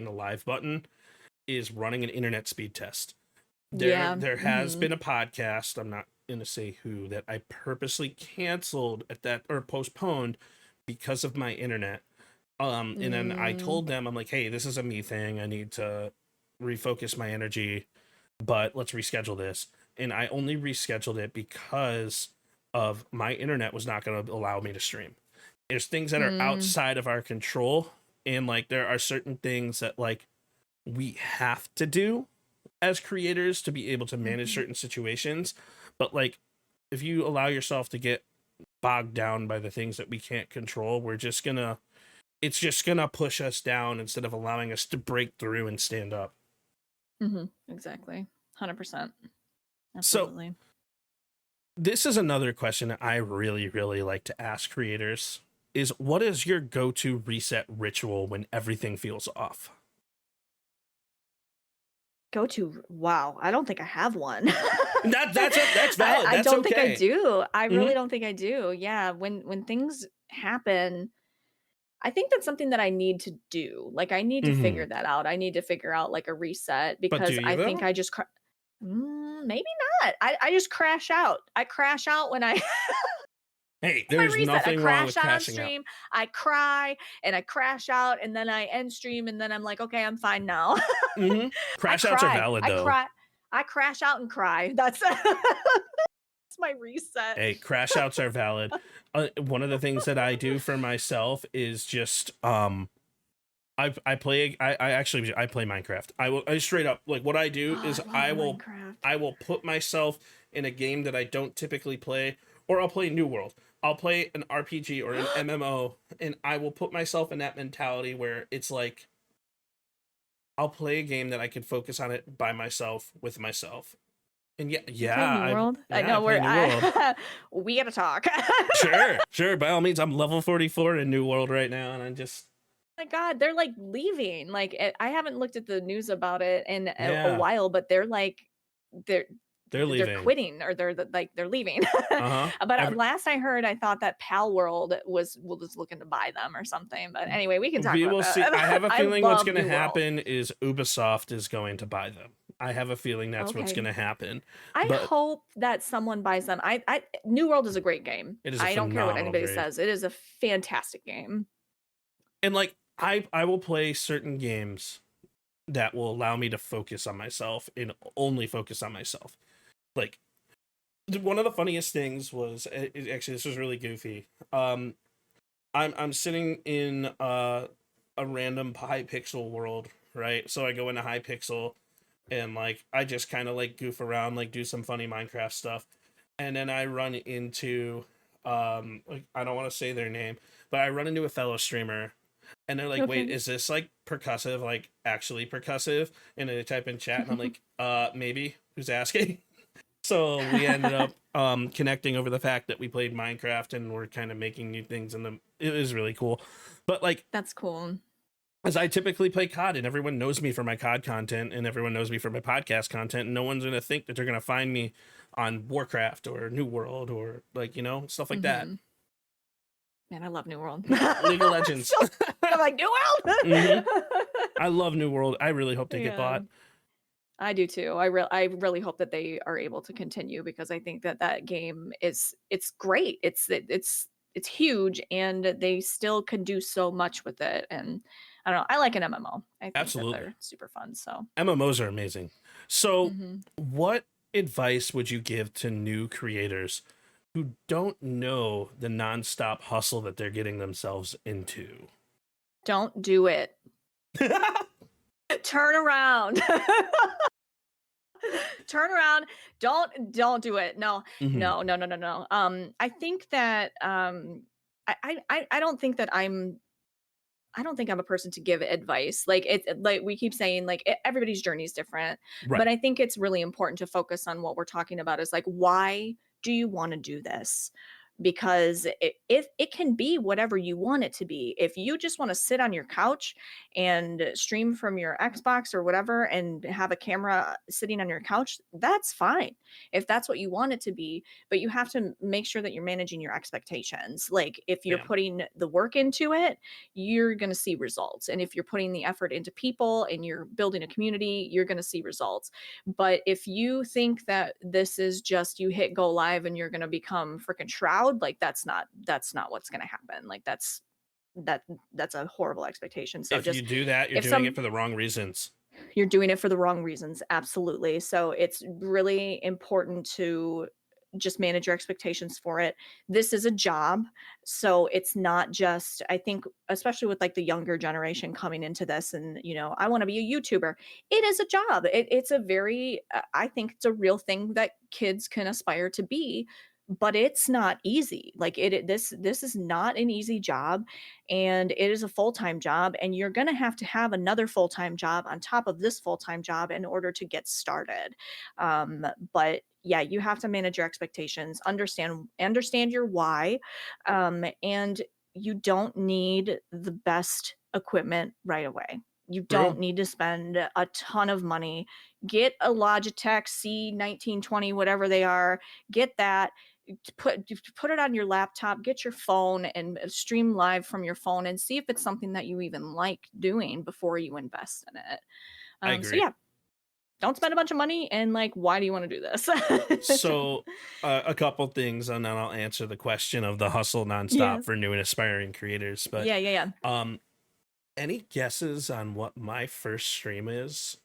the live button, is running an internet speed test. There has been a podcast, I'm not going to say who, that I purposely canceled at that, or postponed, because of my internet. And then I told them, I'm like, hey, this is a me thing. I need to refocus my energy, but let's reschedule this. And I only rescheduled it because of my internet was not going to allow me to stream. There's things that are outside of our control. And like, there are certain things that like we have to do as creators to be able to manage certain situations. But like, if you allow yourself to get bogged down by the things that we can't control, it's just gonna push us down instead of allowing us to break through and stand up. Exactly. 100%. So Absolutely. this is another question that I really, really like to ask creators is, what is your go-to reset ritual when everything feels off? Wow, I don't think I have one. That's valid. I That's don't think I okay. do. I really don't think I do. Yeah, when things happen, I think that's something that I need to do. Like, I need to figure that out. I need to figure out like a reset, But do because you I think though? I just maybe not. I just crash out. I crash out when I Hey, my there's reset. I nothing wrong with crash out on crashing out. stream. I cry and I crash out, and then I end stream, and then I'm like, okay, I'm fine now. Crash outs are valid I though. cry. I crash out and cry. That's my reset. Hey, crash outs are valid. One of the things that I do for myself is just I play Minecraft. I straight up, like, what I do is I love Minecraft. I will put myself in a game that I don't typically play, or I'll play New World. I'll play an RPG or an MMO, and I will put myself in that mentality where it's like I'll play a game that I can focus on it by myself with myself. And Play New World? I know play New World. we gotta talk. Sure. By all means, I'm level 44 in New World right now, and I'm just. My God, they're like leaving. Like I haven't looked at the news about it in Yeah. a while, but they're like they're leaving. They're quitting, or they're leaving. Uh-huh. But last I heard, I thought that Pal World was looking to buy them or something. But anyway, we can talk We about will that. see. I have a feeling what's love going to New World. happen is Ubisoft is going to buy them. I have a feeling that's what's Okay. going to happen. I But hope that someone buys them. I New World is a great game. It is a I don't care what phenomenal anybody game. says. It is a fantastic game. And like I will play certain games that will allow me to focus on myself and only focus on myself. Like, one of the funniest things was, actually, this was really goofy. I'm sitting in a random Hypixel world, right? So I go into Hypixel and like I just kind of like goof around, like do some funny Minecraft stuff, and then I run into like, I don't want to say their name, but I run into a fellow streamer, and they're like, "Wait, is this like percussive? Like actually percussive?" And they type in chat, and I'm like, maybe. Who's asking?" So we ended up connecting over the fact that we played Minecraft and we're kind of making new things, and it was really cool. But like, That's cool. as I typically play COD, and everyone knows me for my COD content, and everyone knows me for my podcast content, and no one's gonna think that they're gonna find me on Warcraft or New World or like, you know, stuff like that. Man, I love New World. League of Legends. I'm like, New World. Mhm. I love New World. I really hope they get Yeah. bought. I do too. I really hope that they are able to continue, because I think that game it's great. It's huge, and they still can do so much with it. And I don't know. I like an MMO. I think Absolutely. that they're super fun. So MMOs are amazing. So, Mhm. what advice would you give to new creators who don't know the nonstop hustle that they're getting themselves into? Don't do it. Turn around. Turn around. Don't do it. No. Mhm. No. I think that I don't think that I don't think I'm a person to give advice. Like it's like we keep saying, like everybody's journey is different. Right. But I think it's really important to focus on what we're talking about, is like, why do you want to do this? Because it can be whatever you want it to be. If you just want to sit on your couch and stream from your Xbox or whatever and have a camera sitting on your couch, that's fine. If that's what you want it to be, but you have to make sure that you're managing your expectations. Like if you're Yeah. putting the work into it, you're going to see results. And if you're putting the effort into people and you're building a community, you're going to see results. But if you think that this is just you hit go live and you're going to become freaking Shroud, like that's not what's going to happen. Like that's a horrible expectation. So If just you do that, you're if doing it for the wrong reasons. you're doing it for the wrong reasons. Absolutely. So it's really important to just manage your expectations for it. This is a job. So it's not just, I think, especially with like the younger generation coming into this and, you know, I want to be a YouTuber. It is a job. It's a very, I think it's a real thing that kids can aspire to be, but it's not easy. Like this is not an easy job, and it is a full-time job, and you're going to have another full-time job on top of this full-time job in order to get started. But yeah, you have to manage your expectations, understand your why, and you don't need the best equipment right away. You don't need to spend a ton of money. Get a Logitech C1920, whatever they are. Get that. Put it on your laptop, get your phone and stream live from your phone, and see if it's something that you even like doing before you invest in it. I agree. So yeah, don't spend a bunch of money, and like, why do you want to do this? So a couple things, and then I'll answer the question of the hustle nonstop for new and aspiring creators. But yeah. Any guesses on what my first stream is?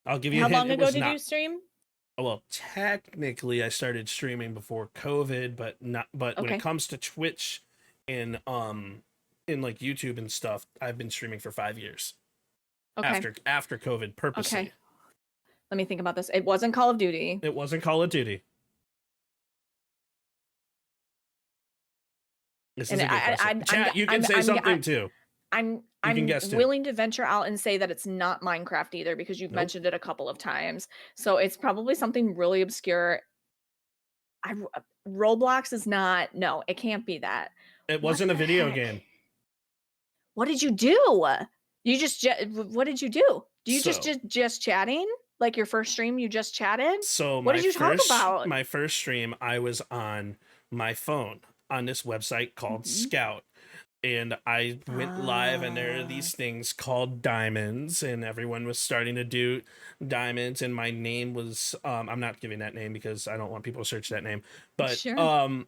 I'll give you How a hint. long ago did you stream? Well, technically I started streaming before COVID, but not but when it Okay. comes to Twitch and in like YouTube and stuff, I've been streaming for 5 years Okay. after COVID purposely. Okay. Let me think about this. It wasn't Call of Duty. It wasn't Call of Duty. This is And a good question. Chat, you can say something too. I'm can guess too. willing to venture out and say that it's not Minecraft either because you've Nope. mentioned it a couple of times. So it's probably something really obscure. Roblox is not. No, it can't be that. It What wasn't a the video heck? game. What did you do? You just what did you do? Do you So- just chatting? Like your first stream, you just chatted? So What did you talk about? My first stream, I was on my phone on this website called Scout. And I went live, and there are these things called diamonds, and everyone was starting to do diamonds, and my name was I'm not giving that name because I don't want people to search that name. But Sure.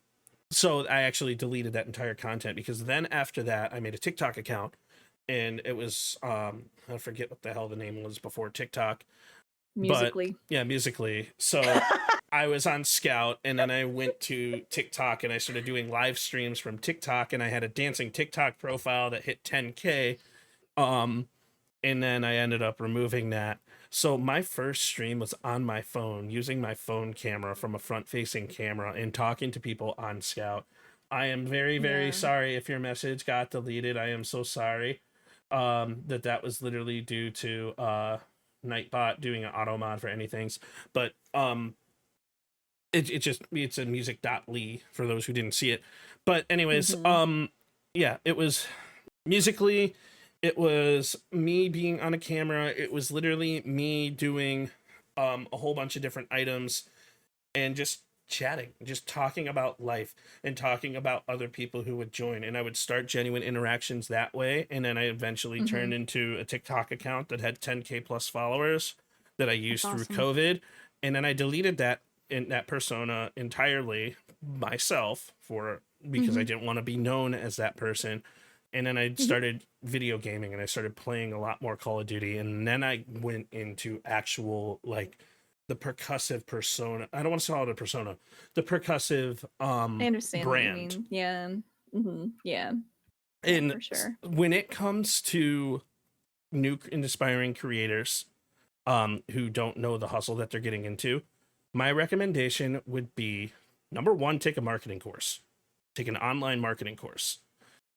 so I actually deleted that entire content because then after that I made a TikTok account, and it was I forget what the hell the name was before TikTok. Musically. Yeah, Musically. So I was on Scout, and then I went to TikTok, and I started doing live streams from TikTok, and I had a dancing TikTok profile that hit 10K. And then I ended up removing that. So my first stream was on my phone, using my phone camera from a front-facing camera and talking to people on Scout. I am very, very Yeah. sorry if your message got deleted. I am so sorry. That was literally due to Nightbot doing an auto mod for anything, but it's a music.ly for those who didn't see it. But anyways, yeah, it was Musically, it was me being on a camera. It was literally me doing a whole bunch of different items and just chatting, just talking about life and talking about other people who would join. And I would start genuine interactions that way. And then I eventually turned into a TikTok account that had 10K plus followers that I used through awesome. COVID. And then I deleted that persona entirely myself because I didn't want to be known as that person. And then I started video gaming, and I started playing a lot more Call of Duty. And then I went into actual, like, the percussive persona. I don't want to call it a persona. The percussive I understand brand. what you mean. Yeah. Yeah. And for sure. when it comes to new and aspiring creators who don't know the hustle that they're getting into, my recommendation would be, number one, take a marketing course. Take an online marketing course.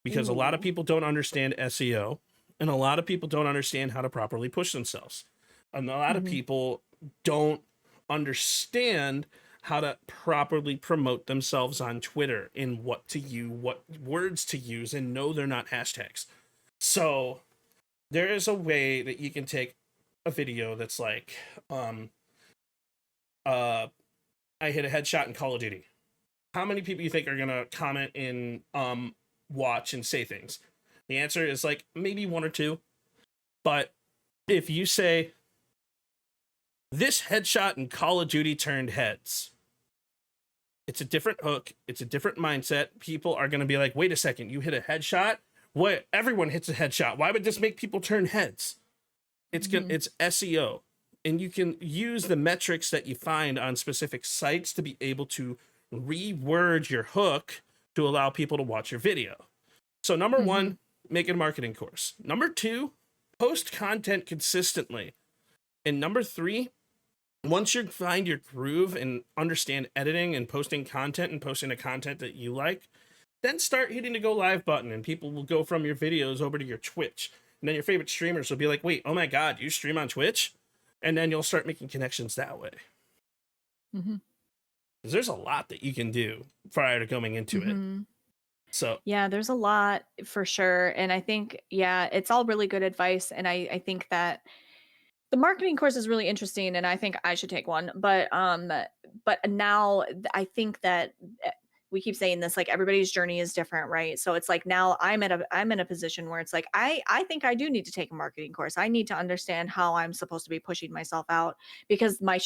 Because a lot of people don't understand SEO, and a lot of people don't understand how to properly push themselves. And a lot of people don't understand how to properly promote themselves on Twitter and what words to use, and no, they're not hashtags. So there is a way that you can take a video that's like, I hit a headshot in Call of Duty. How many people you think are gonna comment in watch and say things? The answer is like maybe one or two. But if you say, this headshot in Call of Duty turned heads, it's a different hook. It's a different mindset. People are going to be like, wait a second, you hit a headshot? What? Everyone hits a headshot. Why would this make people turn heads? It's SEO. And you can use the metrics that you find on specific sites to be able to reword your hook to allow people to watch your video. So number one, make it a marketing course. Number two, post content consistently. And number three, once you find your groove and understand editing and posting content and posting the content that you like, then start hitting the go live button, and people will go from your videos over to your Twitch. And then your favorite streamers will be like, wait, oh my God, you stream on Twitch? And then you'll start making connections that way. Because there's a lot that you can do prior to going into it. So yeah, there's a lot for sure. And I think, yeah, it's all really good advice. And I think that the marketing course is really interesting, and I think I should take one. But now I think that we keep saying this, like everybody's journey is different, right? So it's like now I'm in a position where it's like I think I do need to take a marketing course. I need to understand how I'm supposed to be pushing myself out, because my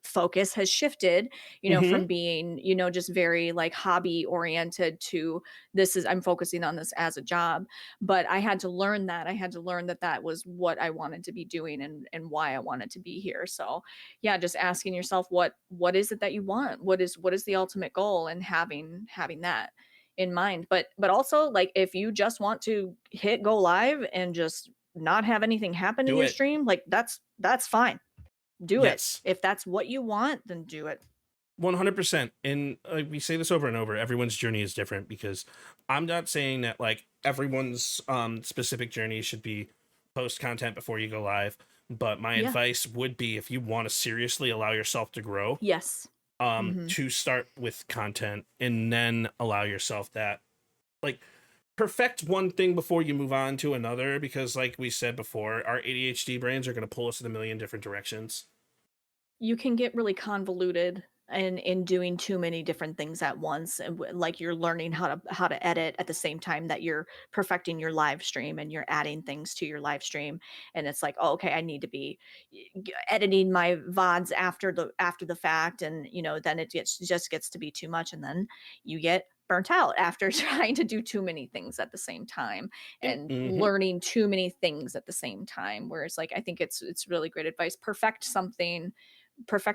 focus has shifted, Mm-hmm. from being, just very like hobby oriented to I'm focusing on this as a job. But I had to learn that. I had to learn that that was what I wanted to be doing and why I wanted to be here. So yeah, just asking yourself what is it that you want? What is the ultimate goal, and having that in mind. But also, like, if you just want to hit go live and just not have anything happen in Do your it. stream, like that's fine. Do it. Yes. If that's what you want, then do it. 100%. And we say this over and over, everyone's journey is different, because I'm not saying that like everyone's specific journey should be post content before you go live, but my Yeah. advice would be, if you want to seriously allow yourself to grow, Yes. Mhm. to start with content and then allow yourself that, like, perfect one thing before you move on to another, because like we said before, our ADHD brains are going to pull us in a million different directions. You can get really convoluted in doing too many different things at once, and like you're learning how to edit at the same time that you're perfecting your live stream and you're adding things to your live stream. And it's like, oh, okay, I need to be editing my vods after the fact, and then it just gets to be too much, and then you get burnt out after trying to do too many things at the same time and Mm-hmm. learning too many things at the same time. Whereas, like, I think it's really great advice. Perfect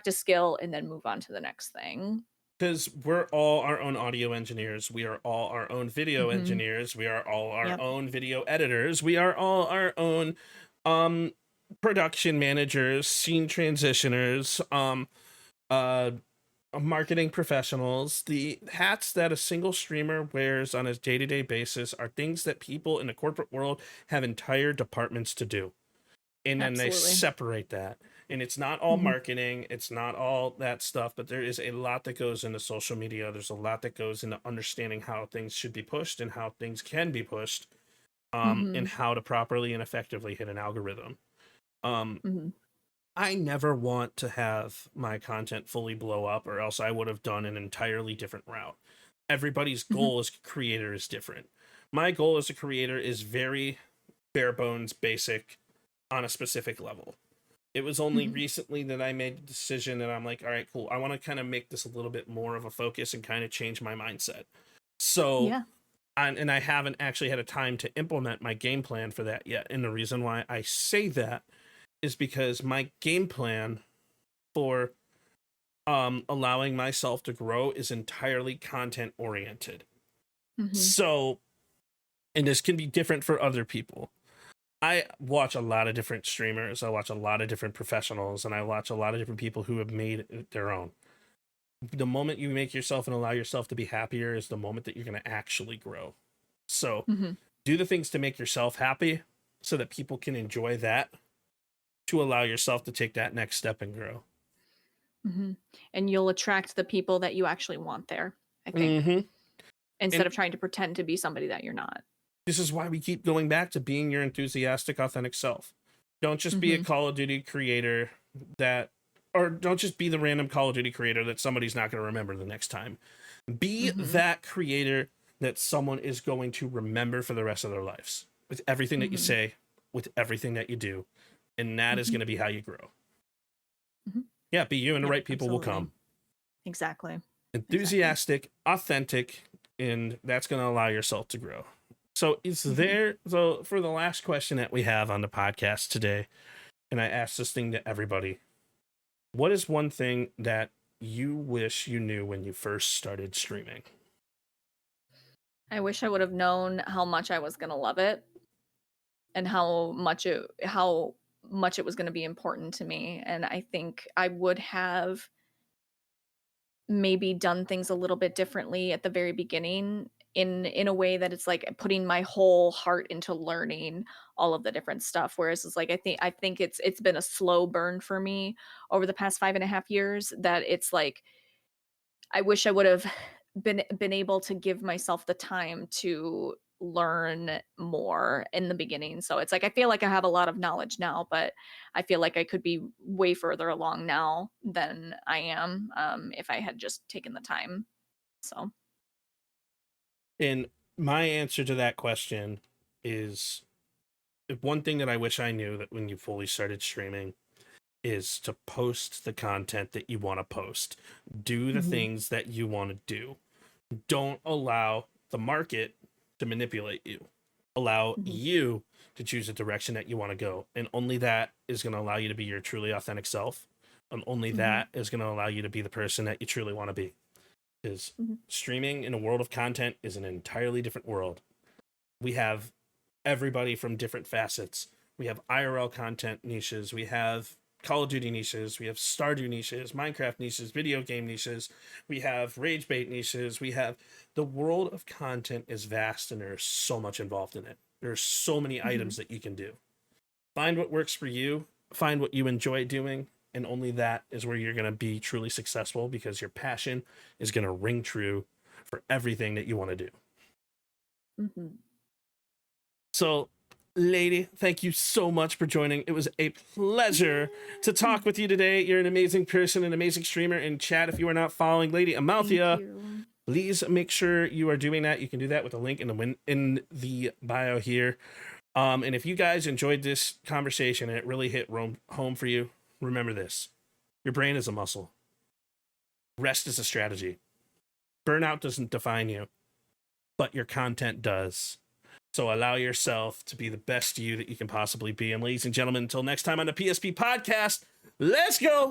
a skill and then move on to the next thing. Because we're all our own audio engineers, we are all our own video Mhm. engineers, we are all our Yep. own video editors, we are all our own um production managers, scene transitioners, uh marketing professionals. The hats that a single streamer wears on a day-to-day basis are things that people in the corporate world have entire departments to do, and then they Absolutely. separate that. And it's not all Mhm. marketing, it's not all that stuff, but there is a lot that goes into social media, there's a lot that goes into understanding how things should be pushed and how things can be pushed, and Mhm. how to properly and effectively hit an algorithm. um Mhm. I never want to have my content fully blow up, or else I would have done an entirely different route. Everybody's Mhm. goal as a creator is different. My goal as a creator is very bare bones basic on a specific level. It was only Mhm. recently that I made the decision that I'm like, all right, cool. I want to kind of make this a little bit more of a focus and kind of change my mindset. So, Yeah. and I haven't actually had a time to implement my game plan for that yet. And the reason why I say that is because my game plan for allowing myself to grow is entirely content oriented. Mhm. So, and this can be different for other people. I watch a lot of different streamers, I watch a lot of different professionals, and I watch a lot of different people who have made it their own. The moment you make yourself and allow yourself to be happier is the moment that you're going to actually grow. So, Mhm. do the things to make yourself happy so that people can enjoy that, to allow yourself to take that next step and grow. Mhm. And you'll attract the people that you actually want there, I think, Mm-hmm. instead And of trying to pretend to be somebody that you're not. this is why we keep going back to being your enthusiastic, authentic self. Don't just be a Mhm. Call of Duty creator that, or don't just be the random Call of Duty creator that somebody's not going to remember the next time. Be Mhm. that creator that someone is going to remember for the rest of their lives, with everything that you Mhm. say, with everything that you do. And that is Mhm. going to be how you grow. Mhm. Yeah, be you, and the Yep, right people will absolutely. come. Exactly. Exactly. Enthusiastic, authentic, and that's going to allow yourself to grow. So Mhm. so for the last question that we have on the podcast today, and I ask this thing to everybody, what is one thing that you wish you knew when you first started streaming? I wish I would have known how much I was gonna love it and how much it was gonna be important to me. And I think I would have maybe done things a little bit differently at the very beginning, in a way that it's like putting my whole heart into learning all of the different stuff. Whereas it's like I think it's been a slow burn for me over the past 5.5 years, that it's like I wish I would have been able to give myself the time to learn more in the beginning. So it's like I feel like I have a lot of knowledge now, but I feel like I could be way further along now than I am, if I had just taken the time. So, And my answer to that question is, one thing that I wish I knew that when you fully started streaming is to post the content that you want to post. Do the things that you want to do. Don't allow the market to manipulate you. Allow you to choose the direction that you want to go. And only that is going to allow you to be your truly authentic self. And only that is going to allow you to be the person that you truly want to be. Because streaming in a world of content is an entirely different world. We have everybody from different facets. We have IRL content niches. We have Call of Duty niches. We have Stardew niches, Minecraft niches, video game niches. We have rage bait niches. We have the world of content is vast, and there's so much involved in it. There's so many items that you can do. Find what works for you. Find what you enjoy doing. And only that is where you're going to be truly successful, because your passion is going to ring true for everything that you want to do. So, Lady, thank you so much for joining. It was a pleasure to talk with you today. You're an amazing person, an amazing streamer. In chat, if you are not following LadyAmelthea, please make sure you are doing that. You can do that with a link in the bio here. And if you guys enjoyed this conversation and it really hit home for you, remember this. Your brain is a muscle. Rest is a strategy. Burnout doesn't define you, but your content does. So allow yourself to be the best you that you can possibly be. And ladies and gentlemen, until next time on the PSP podcast, let's go.